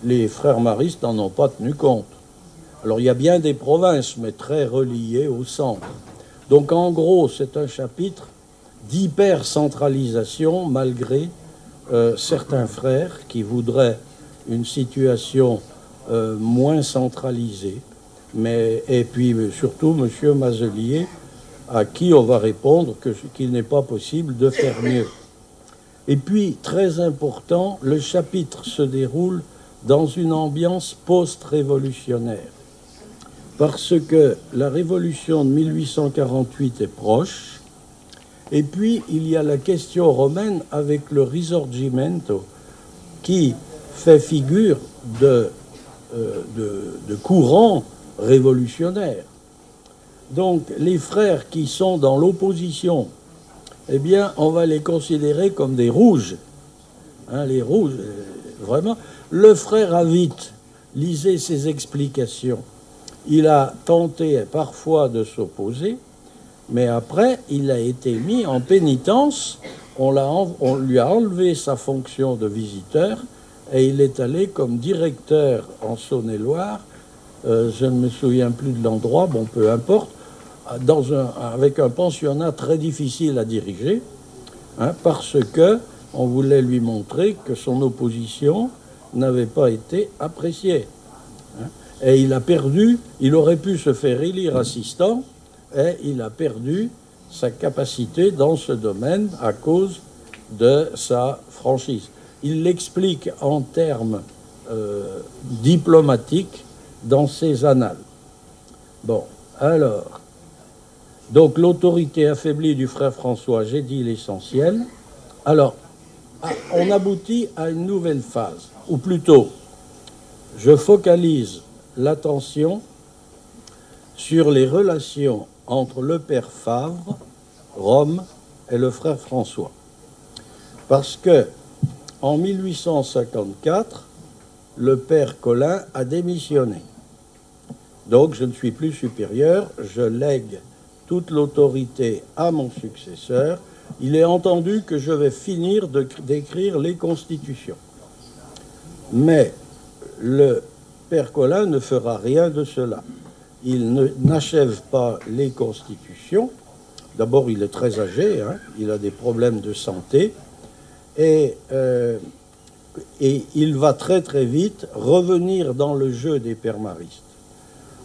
Les frères maristes n'en ont pas tenu compte. Alors il y a bien des provinces, mais très reliées au centre. Donc en gros, c'est un chapitre d'hypercentralisation malgré certains frères qui voudraient une situation moins centralisée. Et puis surtout M. Mazelier, à qui on va répondre qu'il n'est pas possible de faire mieux. Et puis, très important, le chapitre se déroule dans une ambiance post-révolutionnaire, parce que la révolution de 1848 est proche, et puis il y a la question romaine avec le Risorgimento, qui fait figure de courant révolutionnaire. Donc, les frères qui sont dans l'opposition, eh bien, on va les considérer comme des rouges. Les rouges, vraiment. Le frère Avite, lisez ses explications. Il a tenté parfois de s'opposer, mais après, il a été mis en pénitence. On lui a enlevé sa fonction de visiteur et il est allé comme directeur en Saône-et-Loire. Je ne me souviens plus de l'endroit, bon, peu importe, avec un pensionnat très difficile à diriger, parce que on voulait lui montrer que son opposition n'avait pas été appréciée. Et il a perdu, il aurait pu se faire élire assistant, et il a perdu sa capacité dans ce domaine à cause de sa franchise. Il l'explique en termes diplomatiques dans ses annales. Bon, alors, donc l'autorité affaiblie du frère François, j'ai dit l'essentiel. Alors, on aboutit à une nouvelle phase, ou plutôt, je focalise l'attention sur les relations entre le père Favre, Rome, et le frère François. Parce que, en 1854, le père Colin a démissionné. Donc, je ne suis plus supérieur, je lègue toute l'autorité à mon successeur. Il est entendu que je vais finir d'écrire les constitutions. Mais le père Colin ne fera rien de cela. Il n'achève pas les constitutions. D'abord, il est très âgé, il a des problèmes de santé, et il va très très vite revenir dans le jeu des pères maristes.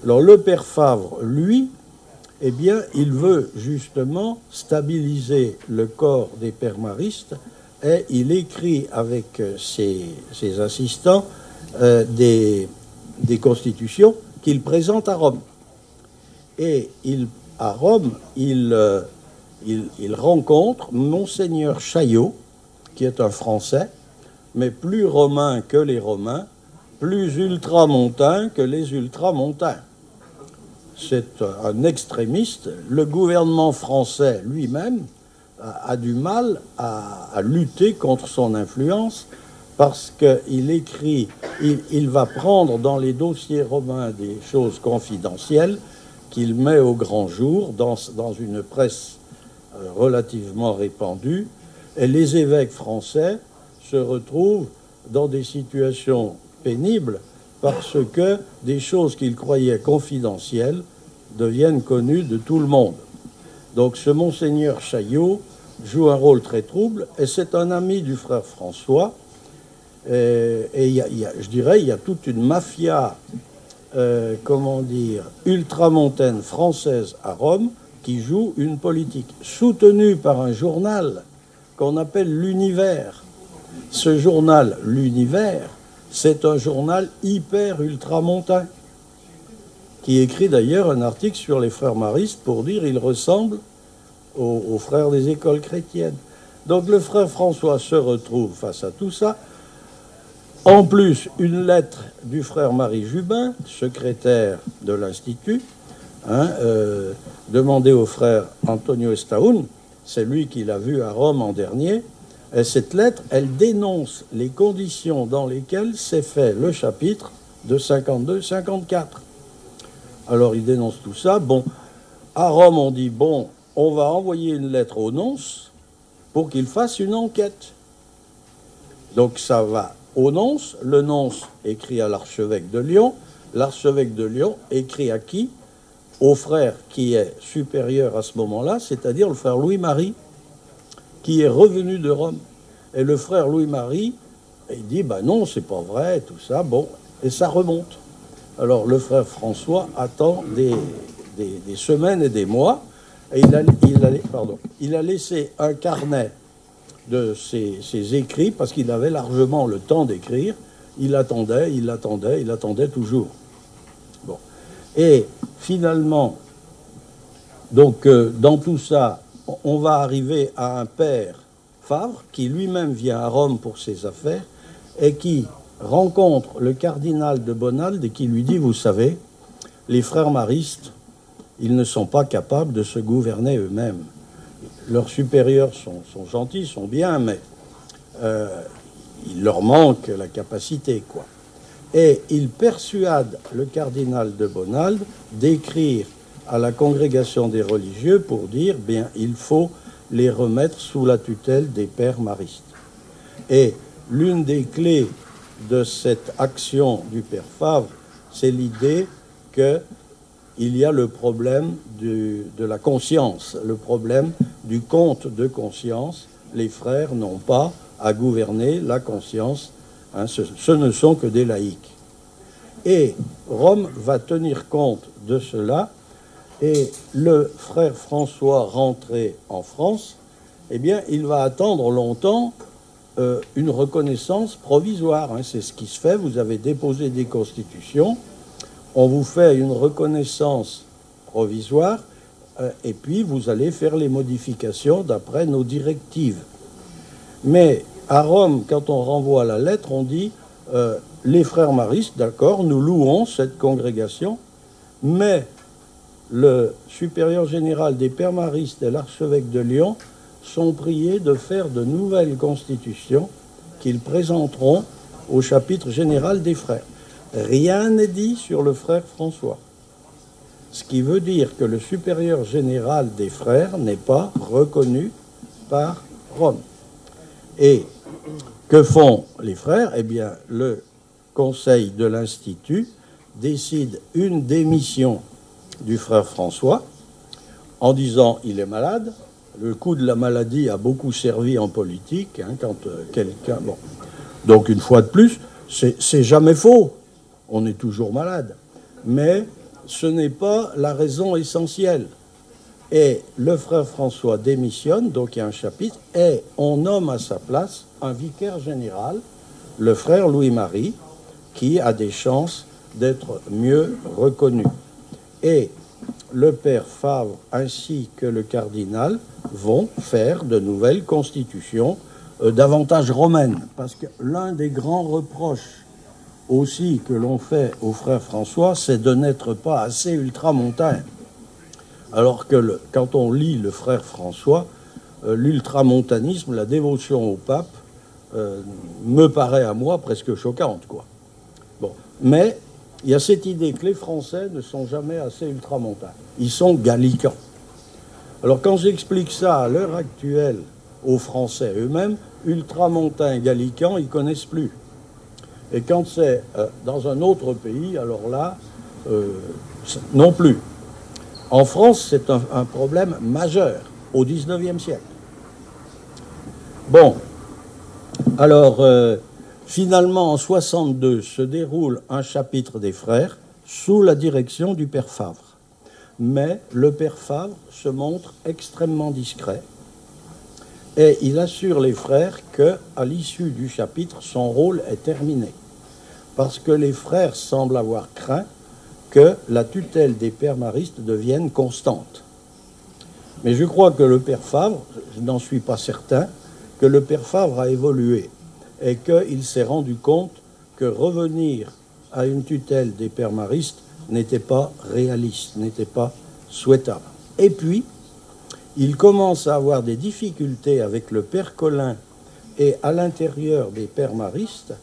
Alors le père Favre, lui, eh bien, il veut justement stabiliser le corps des pères maristes et il écrit avec ses assistants des constitutions qu'il présente à Rome. Et à Rome, il rencontre Monseigneur Chaillot, qui est un Français, mais plus romain que les Romains, plus ultramontain que les ultramontains. C'est un extrémiste. Le gouvernement français lui-même a du mal à lutter contre son influence parce qu'il écrit, il va prendre dans les dossiers romains des choses confidentielles qu'il met au grand jour dans une presse relativement répandue, et les évêques français se retrouvent dans des situations pénibles parce que des choses qu'ils croyaient confidentielles deviennent connues de tout le monde. Donc ce Monseigneur Chaillot joue un rôle très trouble, et c'est un ami du frère François, et je dirais, il y a toute une mafia, ultramontaine française à Rome, qui joue une politique soutenue par un journal qu'on appelle l'Univers. Ce journal, l'Univers, c'est un journal hyper ultramontain, qui écrit d'ailleurs un article sur les frères maristes pour dire qu'ils ressemblent aux frères des écoles chrétiennes. Donc le frère François se retrouve face à tout ça. En plus, une lettre du frère Marie Jubin, secrétaire de l'Institut, demandée au frère Antonio Estaún, c'est lui qui l'a vu à Rome en dernier. Et cette lettre, elle dénonce les conditions dans lesquelles s'est fait le chapitre de 52-54. Alors il dénonce tout ça. Bon, à Rome, on dit, bon, on va envoyer une lettre au nonce pour qu'il fasse une enquête. Donc ça va au nonce, le nonce écrit à l'archevêque de Lyon écrit à qui? Au frère qui est supérieur à ce moment-là, c'est-à-dire le frère Louis-Marie, qui est revenu de Rome. Et le frère Louis-Marie, il dit, ben non, c'est pas vrai, tout ça, bon, et ça remonte. Alors le frère François attend des semaines et des mois, et il a laissé un carnet de ses écrits, parce qu'il avait largement le temps d'écrire. Il attendait toujours. Bon. Et finalement, donc dans tout ça, on va arriver à un père Favre qui lui-même vient à Rome pour ses affaires et qui rencontre le cardinal de Bonald et qui lui dit, vous savez, les frères maristes, ils ne sont pas capables de se gouverner eux-mêmes. Leurs supérieurs sont gentils, sont bien, mais il leur manque la capacité, quoi. Et il persuade le cardinal de Bonald d'écrire à la congrégation des religieux pour dire, bien, il faut les remettre sous la tutelle des pères maristes. Et l'une des clés de cette action du père Favre, c'est l'idée qu'il y a le problème de la conscience, le problème du compte de conscience. Les frères n'ont pas à gouverner la conscience, hein, ce ne sont que des laïcs. Et Rome va tenir compte de cela, et le frère François rentré en France, eh bien, il va attendre longtemps une reconnaissance provisoire. Hein, c'est ce qui se fait, vous avez déposé des constitutions, on vous fait une reconnaissance provisoire, et puis vous allez faire les modifications d'après nos directives. Mais à Rome, quand on renvoie la lettre, on dit les frères maristes, d'accord, nous louons cette congrégation, mais le supérieur général des pères maristes et l'archevêque de Lyon sont priés de faire de nouvelles constitutions qu'ils présenteront au chapitre général des frères. Rien n'est dit sur le frère François. Ce qui veut dire que le supérieur général des frères n'est pas reconnu par Rome. Et que font les frères? Eh bien, le conseil de l'Institut décide une démission du frère François en disant il est malade. Le coup de la maladie a beaucoup servi en politique, hein, quand quelqu'un... Bon. Donc, une fois de plus, c'est jamais faux. On est toujours malade. Mais ce n'est pas la raison essentielle. Et le frère François démissionne, donc il y a un chapitre, et on nomme à sa place un vicaire général, le frère Louis-Marie, qui a des chances d'être mieux reconnu. Et le père Favre ainsi que le cardinal vont faire de nouvelles constitutions davantage romaines. Parce que l'un des grands reproches aussi que l'on fait au frère François, c'est de n'être pas assez ultramontain. Alors que quand on lit le frère François, l'ultramontanisme, la dévotion au pape, me paraît à moi presque choquante, quoi. Bon, mais il y a cette idée que les Français ne sont jamais assez ultramontains. Ils sont gallicans. Alors quand j'explique ça à l'heure actuelle aux Français eux-mêmes, ultramontains, gallicans, ils ne connaissent plus. Et quand c'est dans un autre pays, alors là, non plus. En France, c'est un problème majeur au XIXe siècle. Bon, alors, finalement, en 62, se déroule un chapitre des frères sous la direction du père Favre. Mais le père Favre se montre extrêmement discret et il assure les frères qu'à l'issue du chapitre, son rôle est terminé. Parce que les frères semblent avoir craint que la tutelle des pères maristes devienne constante. Mais je crois que le père Favre, je n'en suis pas certain, que le père Favre a évolué et qu'il s'est rendu compte que revenir à une tutelle des pères maristes n'était pas réaliste, n'était pas souhaitable. Et puis, il commence à avoir des difficultés avec le père Colin et à l'intérieur des pères maristes.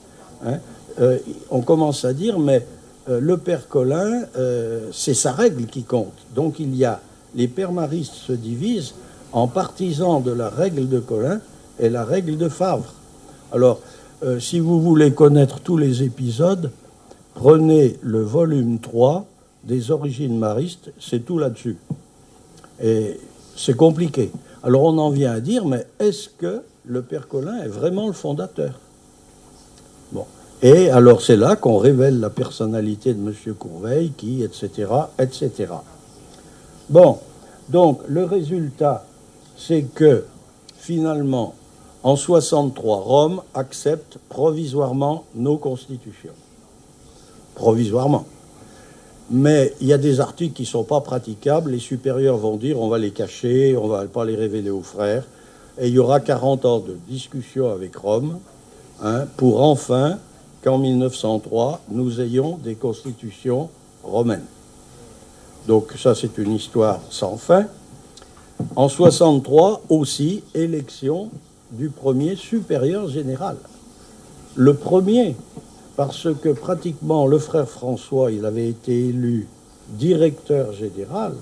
On commence à dire, mais le père Colin, c'est sa règle qui compte. Donc il y a, les pères maristes se divisent en partisans de la règle de Colin et la règle de Favre. Alors, si vous voulez connaître tous les épisodes, prenez le volume 3 des origines maristes, c'est tout là-dessus. Et c'est compliqué. Alors on en vient à dire, mais est-ce que le père Colin est vraiment le fondateur? Bon. Et alors c'est là qu'on révèle la personnalité de M. Courveille, qui, etc., etc. Bon, donc le résultat, c'est que finalement, en 63, Rome accepte provisoirement nos constitutions. Provisoirement. Mais il y a des articles qui ne sont pas praticables. Les supérieurs vont dire on va les cacher, on ne va pas les révéler aux frères. Et il y aura 40 ans de discussion avec Rome pour enfin qu'en 1903, nous ayons des constitutions romaines. Donc ça, c'est une histoire sans fin. En 63, aussi, élection du premier supérieur général. Le premier, parce que pratiquement le frère François, il avait été élu directeur général.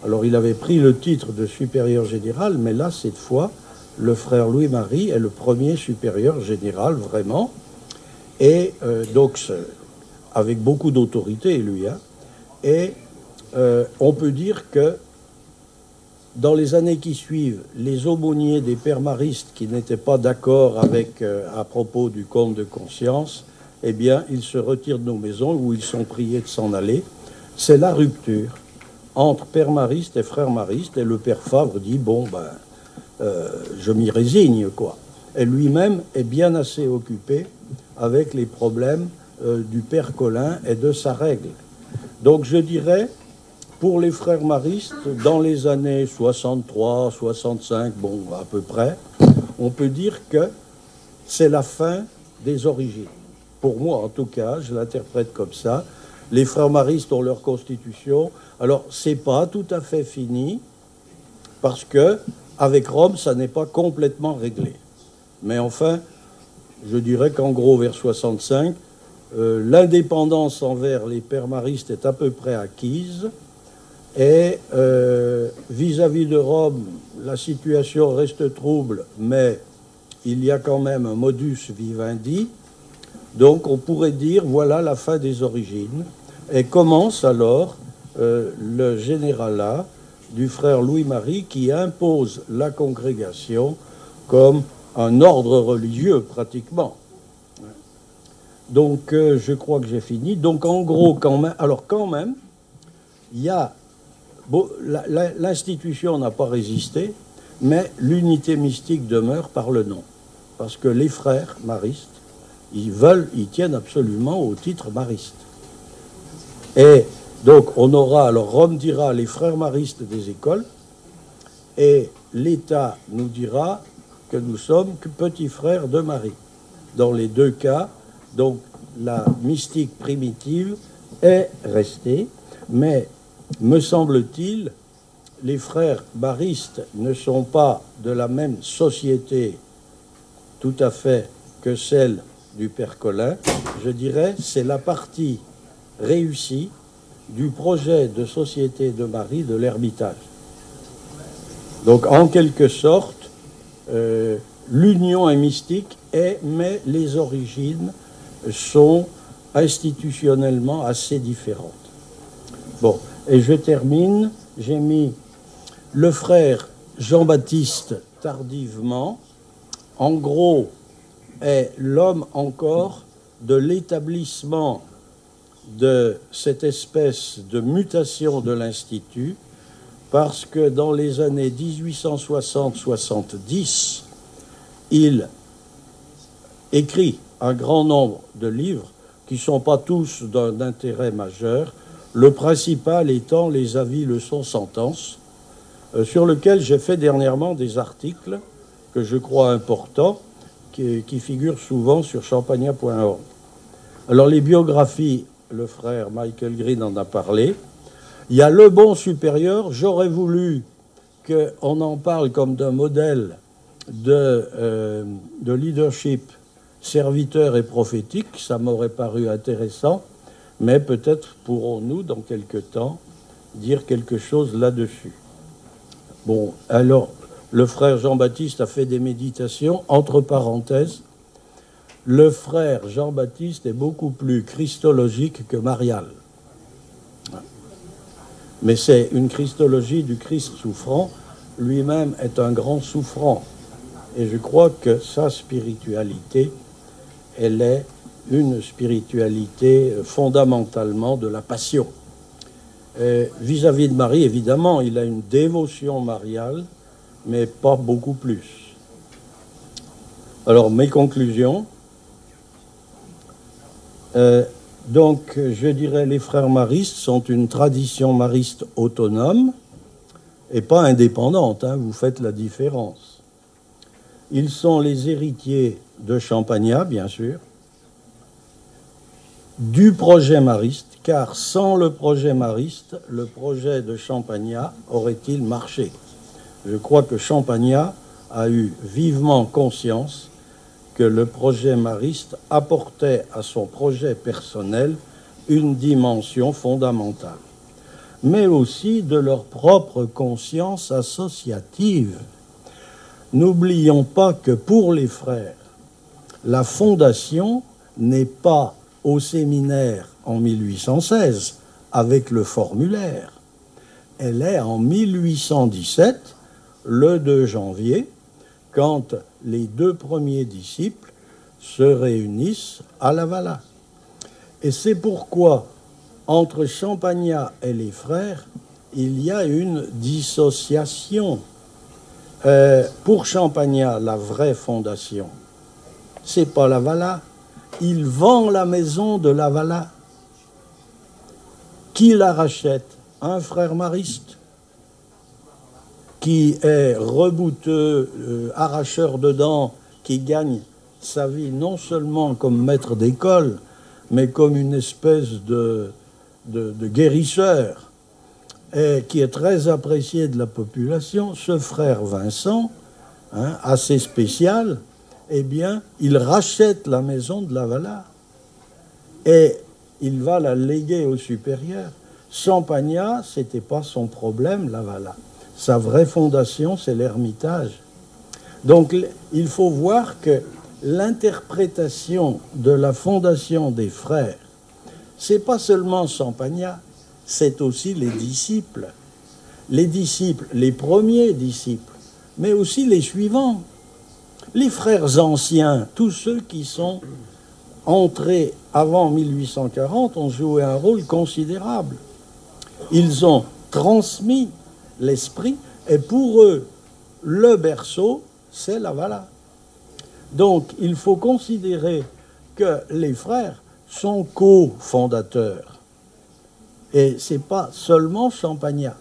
Alors il avait pris le titre de supérieur général, mais là, cette fois, le frère Louis-Marie est le premier supérieur général, vraiment. Et donc, avec beaucoup d'autorité, lui. Et on peut dire que dans les années qui suivent, les aumôniers des pères maristes qui n'étaient pas d'accord avec à propos du compte de conscience, eh bien, ils se retirent de nos maisons où ils sont priés de s'en aller. C'est la rupture entre pères maristes et frères maristes. Et le père Favre dit, bon, je m'y résigne, quoi. Et lui-même est bien assez occupé avec les problèmes du père Colin et de sa règle. Donc je dirais, pour les frères maristes, dans les années 63, 65, bon, à peu près, on peut dire que c'est la fin des origines. Pour moi, en tout cas, je l'interprète comme ça. Les frères maristes ont leur constitution. Alors, c'est pas tout à fait fini, parce que avec Rome, ça n'est pas complètement réglé. Mais enfin, je dirais qu'en gros, vers 65, l'indépendance envers les pères maristes est à peu près acquise. Et vis-à-vis de Rome, la situation reste trouble, mais il y a quand même un modus vivendi. Donc on pourrait dire, voilà la fin des origines. Et commence alors le généralat du frère Louis-Marie qui impose la congrégation comme un ordre religieux pratiquement. Donc je crois que j'ai fini. Donc en gros, quand même, alors quand même, il y a... Bon, l'institution n'a pas résisté, mais l'unité mystique demeure par le nom. Parce que les frères maristes, ils tiennent absolument au titre mariste. Et donc, on aura, alors Rome dira les frères maristes des écoles, et l'État nous dira que nous sommes que petits frères de Marie. Dans les deux cas, donc, la mystique primitive est restée, mais, me semble-t-il, les frères maristes ne sont pas de la même société tout à fait que celle du Père Colin. Je dirais c'est la partie réussie du projet de société de Marie de l'Ermitage. Donc en quelque sorte, l'union est mystique, mais les origines sont institutionnellement assez différentes. Bon, et je termine, j'ai mis le frère Jean-Baptiste tardivement, en gros, est l'homme encore de l'établissement de cette espèce de mutation de l'Institut, parce que dans les années 1860-70, il écrit un grand nombre de livres qui ne sont pas tous d'un intérêt majeur, le principal étant les avis, leçons, sentences, sur lequel j'ai fait dernièrement des articles que je crois importants, qui figurent souvent sur champagnat.org. Alors les biographies, le frère Michael Green en a parlé. Il y a le bon supérieur. J'aurais voulu qu'on en parle comme d'un modèle de leadership serviteur et prophétique. Ça m'aurait paru intéressant, mais peut-être pourrons-nous, dans quelque temps, dire quelque chose là-dessus. Bon, alors, le frère Jean-Baptiste a fait des méditations, entre parenthèses. Le frère Jean-Baptiste est beaucoup plus christologique que Marial. Mais c'est une christologie du Christ souffrant. Lui-même est un grand souffrant. Et je crois que sa spiritualité, elle est une spiritualité fondamentalement de la passion. Vis-à-vis de Marie, évidemment, il a une dévotion mariale, mais pas beaucoup plus. Alors, mes conclusions. Donc, je dirais, les frères maristes sont une tradition mariste autonome et pas indépendante, hein, vous faites la différence. Ils sont les héritiers de Champagnat, bien sûr, du projet mariste, car sans le projet mariste, le projet de Champagnat aurait-il marché? Je crois que Champagnat a eu vivement conscience que le projet mariste apportait à son projet personnel une dimension fondamentale, mais aussi de leur propre conscience associative. N'oublions pas que pour les frères, la fondation n'est pas au séminaire en 1816 avec le formulaire. Elle est en 1817, le 2 janvier, quand les deux premiers disciples se réunissent à Lavala. Et c'est pourquoi, entre Champagnat et les frères, il y a une dissociation. Pour Champagnat, la vraie fondation, c'est pas Lavala. Il vend la maison de Lavala. Qui la rachète? Un frère mariste qui est rebouteux, arracheur de dents, qui gagne sa vie non seulement comme maître d'école, mais comme une espèce de guérisseur, et qui est très apprécié de la population. Ce frère Vincent, hein, assez spécial, eh bien, il rachète la maison de Lavala et il va la léguer au supérieur. Champagnat, c'était pas son problème, Lavala. Sa vraie fondation, c'est l'Ermitage. Donc, il faut voir que l'interprétation de la fondation des frères, c'est pas seulement Champagnat, c'est aussi les disciples. Les disciples, les premiers disciples, mais aussi les suivants. Les frères anciens, tous ceux qui sont entrés avant 1840, ont joué un rôle considérable. Ils ont transmis l'esprit, et pour eux, le berceau, c'est la Vallah. Donc, il faut considérer que les frères sont cofondateurs. Et ce n'est pas seulement Champagnat.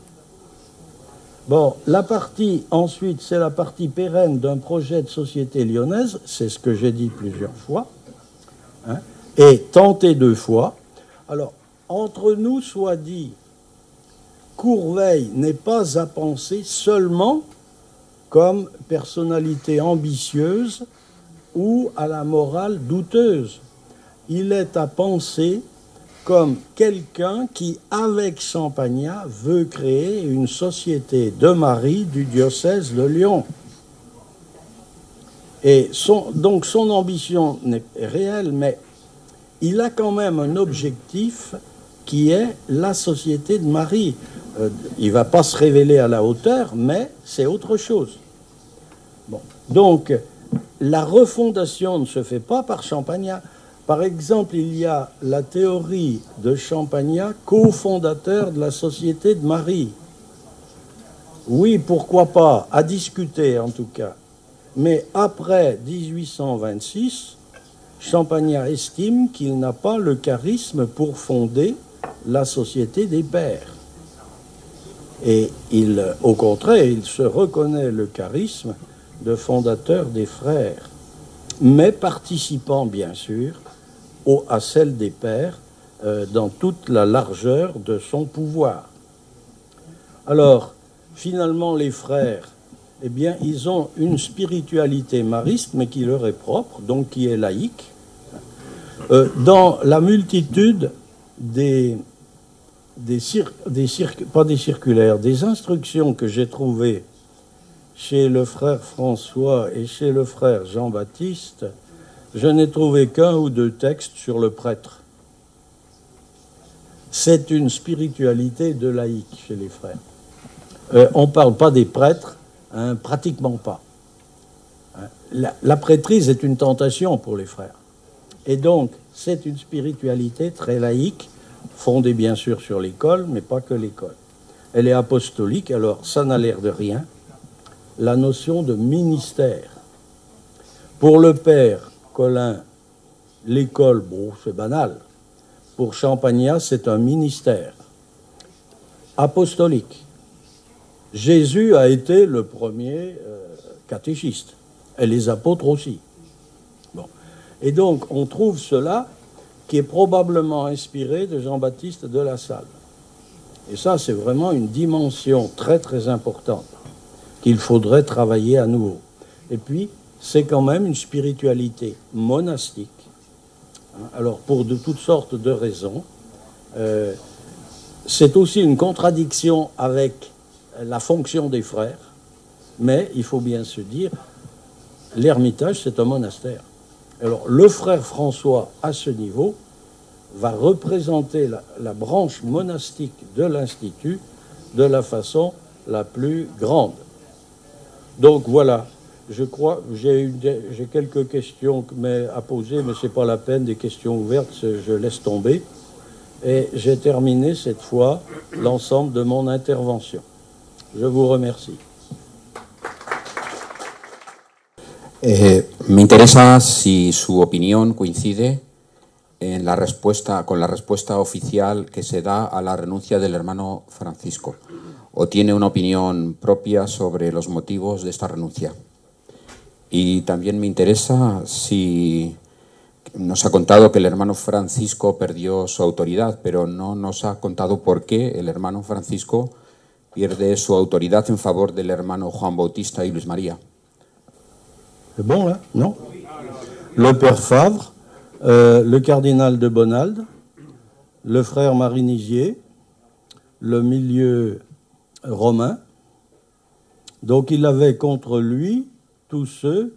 Bon, la partie, ensuite, c'est la partie pérenne d'un projet de société lyonnaise, c'est ce que j'ai dit plusieurs fois, hein, et tenté 2 fois. Alors, entre nous soit dit, Courveille n'est pas à penser seulement comme personnalité ambitieuse ou à la morale douteuse. Il est à penser comme quelqu'un qui, avec Champagnat, veut créer une société de Marie du diocèse de Lyon. Et donc son ambition est réelle, mais il a quand même un objectif qui est la société de Marie. Il ne va pas se révéler à la hauteur, mais c'est autre chose. Bon. Donc, la refondation ne se fait pas par Champagnat. Par exemple, il y a la théorie de Champagnat, cofondateur de la Société de Marie. Oui, pourquoi pas, à discuter en tout cas. Mais après 1826, Champagnat estime qu'il n'a pas le charisme pour fonder la Société des Pères. Et au contraire, il se reconnaît le charisme de fondateur des frères, mais participant bien sûr à celle des pères dans toute la largeur de son pouvoir. Alors, finalement, les frères, eh bien, ils ont une spiritualité mariste, mais qui leur est propre, donc qui est laïque. Dans la multitude des instructions que j'ai trouvées chez le frère François et chez le frère Jean-Baptiste, je n'ai trouvé qu'un ou 2 textes sur le prêtre. C'est une spiritualité de laïque chez les frères. On ne parle pas des prêtres, hein, pratiquement pas. La prêtrise est une tentation pour les frères. Et donc, c'est une spiritualité très laïque, fondée bien sûr sur l'école, mais pas que l'école. Elle est apostolique, alors ça n'a l'air de rien. La notion de ministère. Pour le père Colin, l'école, bon, c'est banal. Pour Champagnat, c'est un ministère apostolique. Jésus a été le premier catéchiste, et les apôtres aussi. Bon. Et donc, on trouve cela qui est probablement inspiré de Jean-Baptiste de La Salle. Et ça, c'est vraiment une dimension très, très importante qu'il faudrait travailler à nouveau. Et puis, c'est quand même une spiritualité monastique. Alors, pour de toutes sortes de raisons, c'est aussi une contradiction avec la fonction des frères, mais il faut bien se dire, l'Ermitage, c'est un monastère. Alors, le frère François, à ce niveau, va représenter la branche monastique de l'Institut de la façon la plus grande. Donc, voilà. Je crois, j'ai quelques questions à poser, mais ce n'est pas la peine, des questions ouvertes, je laisse tomber. Et j'ai terminé cette fois l'ensemble de mon intervention. Je vous remercie. Me interesa si su opinión coincide en con la respuesta oficial que se da a la renuncia del hermano Francisco, o tiene una opinión propia sobre los motivos de esta renuncia. Y también me interesa si nos ha contado que el hermano Francisco perdió su autoridad, pero no nos ha contado por qué el hermano Francisco pierde su autoridad en favor del hermano Juan Bautista y Luis María. C'est bon, là? Non? Le père Favre, le cardinal de Bonald, le frère Marinigier, le milieu romain. Donc il avait contre lui tous ceux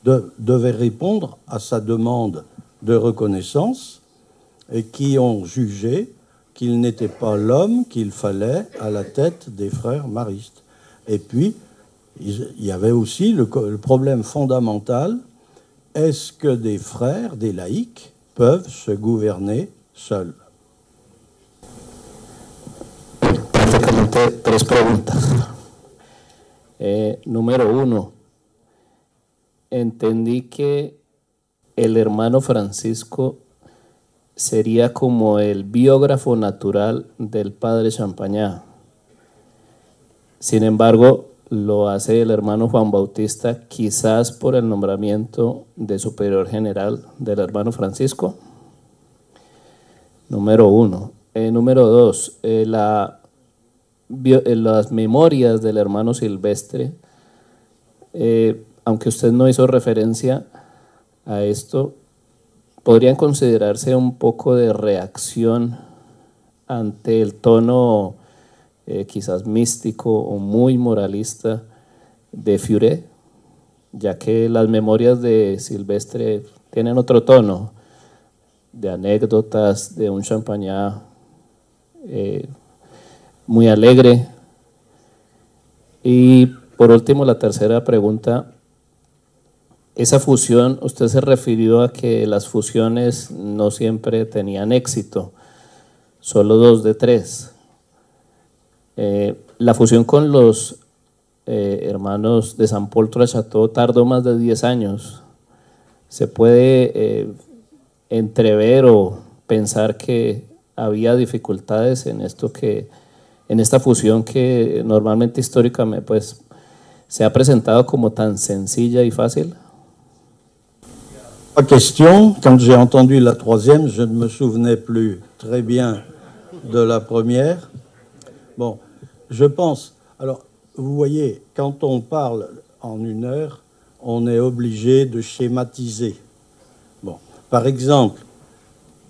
devaient répondre à sa demande de reconnaissance et qui ont jugé qu'il n'était pas l'homme qu'il fallait à la tête des frères maristes. Et puis, il y avait aussi le problème fondamental, est-ce que des frères, des laïcs, peuvent se gouverner seuls? hacerte 3 preguntas. Número 1, entendí que el hermano Francisco sería como el biógrafo natural del padre Champagnat. Sin embargo, lo hace el hermano Juan Bautista, quizás por el nombramiento de superior general del hermano Francisco. Número 1. Número 2, las memorias del hermano Silvestre, aunque usted no hizo referencia a esto, podrían considerarse un poco de reacción ante el tono quizás místico o muy moralista de Furet, ya que las memorias de Silvestre tienen otro tono, de anécdotas, de un Champagnat muy alegre. Y por último, la tercera pregunta, esa fusión, usted se refirió a que las fusiones no siempre tenían éxito, solo 2 de 3. La fusión con los hermanos de Saint Paul Trois Châteaux tardó más de 10 años. ¿Se puede entrever o pensar que había dificultades en esta fusión que normalmente históricamente pues, se ha presentado como tan sencilla y fácil? La question, quand j'ai entendu la troisième, je ne me souvenais plus très bien de la première. Bon, je pense, alors vous voyez, quand on parle en 1 heure, on est obligé de schématiser. Bon, par exemple,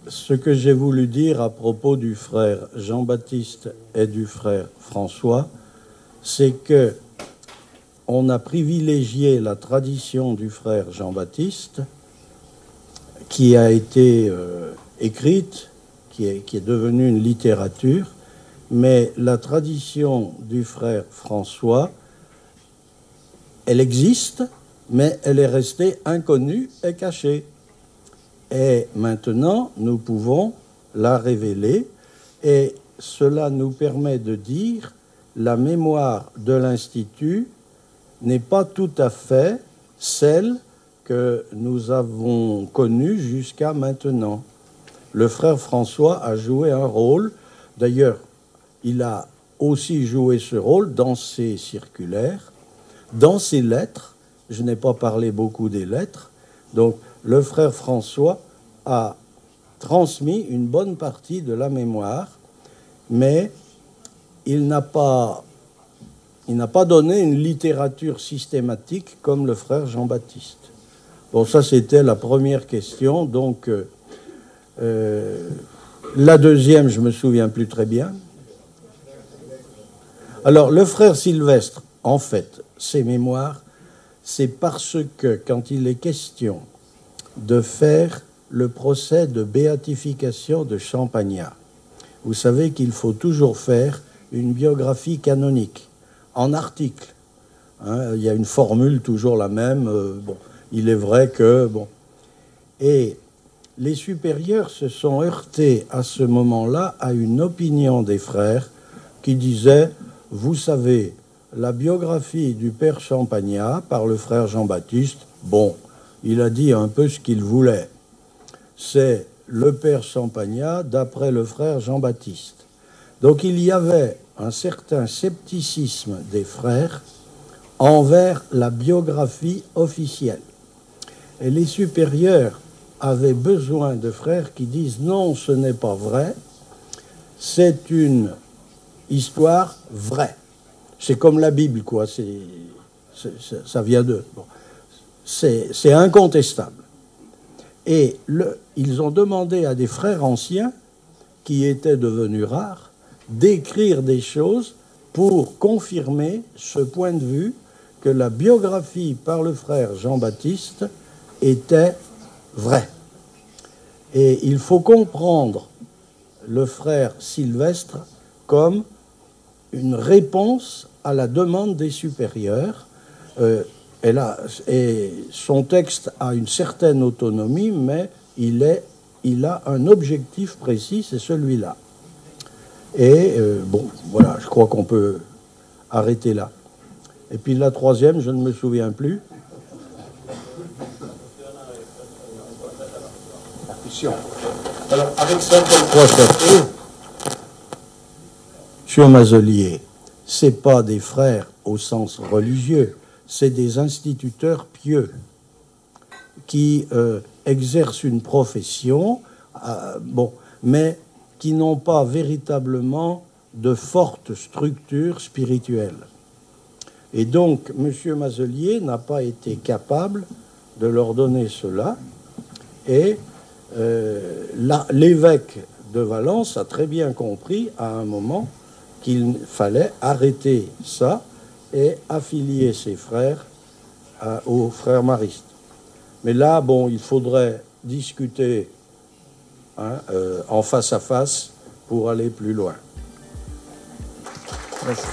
ce que j'ai voulu dire à propos du frère Jean-Baptiste et du frère François, c'est que on a privilégié la tradition du frère Jean-Baptiste, qui a été écrite, qui est devenue une littérature, mais la tradition du frère François, elle existe, mais elle est restée inconnue et cachée. Et maintenant, nous pouvons la révéler, et cela nous permet de dire la mémoire de l'Institut n'est pas tout à fait celle que nous avons connue jusqu'à maintenant. Le frère François a joué un rôle, d'ailleurs, il a aussi joué ce rôle dans ses circulaires, dans ses lettres. Je n'ai pas parlé beaucoup des lettres, donc le frère François a transmis une bonne partie de la mémoire, mais il n'a pas donné une littérature systématique comme le frère Jean-Baptiste. Bon, ça c'était la première question, donc la deuxième, je me souviens plus très bien. Alors, le frère Sylvestre, en fait, ses mémoires, c'est parce que quand il est question de faire le procès de béatification de Champagnat, vous savez qu'il faut toujours faire une biographie canonique, en article. Hein, il y a une formule toujours la même. Bon, il est vrai que... Bon. Et les supérieurs se sont heurtés à ce moment-là à une opinion des frères qui disait, vous savez, la biographie du père Champagnat par le frère Jean-Baptiste, bon, il a dit un peu ce qu'il voulait. C'est le père Champagnat d'après le frère Jean-Baptiste. Donc il y avait un certain scepticisme des frères envers la biographie officielle. Et les supérieurs avaient besoin de frères qui disent non, ce n'est pas vrai, c'est une histoire vraie. C'est comme la Bible, quoi. Ça vient d'eux. Bon. C'est incontestable. Et ils ont demandé à des frères anciens, qui étaient devenus rares, d'écrire des choses pour confirmer ce point de vue que la biographie par le frère Jean-Baptiste était vraie. Et il faut comprendre le frère Sylvestre comme une réponse à la demande des supérieurs. Et son texte a une certaine autonomie, mais il a un objectif précis, c'est celui-là. Et bon, voilà, je crois qu'on peut arrêter là. Et puis la troisième, je ne me souviens plus. Alors, avec ça, Monsieur Mazelier, ce n'est pas des frères au sens religieux, c'est des instituteurs pieux qui exercent une profession, bon, mais qui n'ont pas véritablement de fortes structures spirituelles. Et donc, M. Mazelier n'a pas été capable de leur donner cela. Et l'évêque de Valence a très bien compris à un moment qu'il fallait arrêter ça et affilier ses frères aux frères maristes. Mais là, bon, il faudrait discuter en face à face pour aller plus loin. Merci.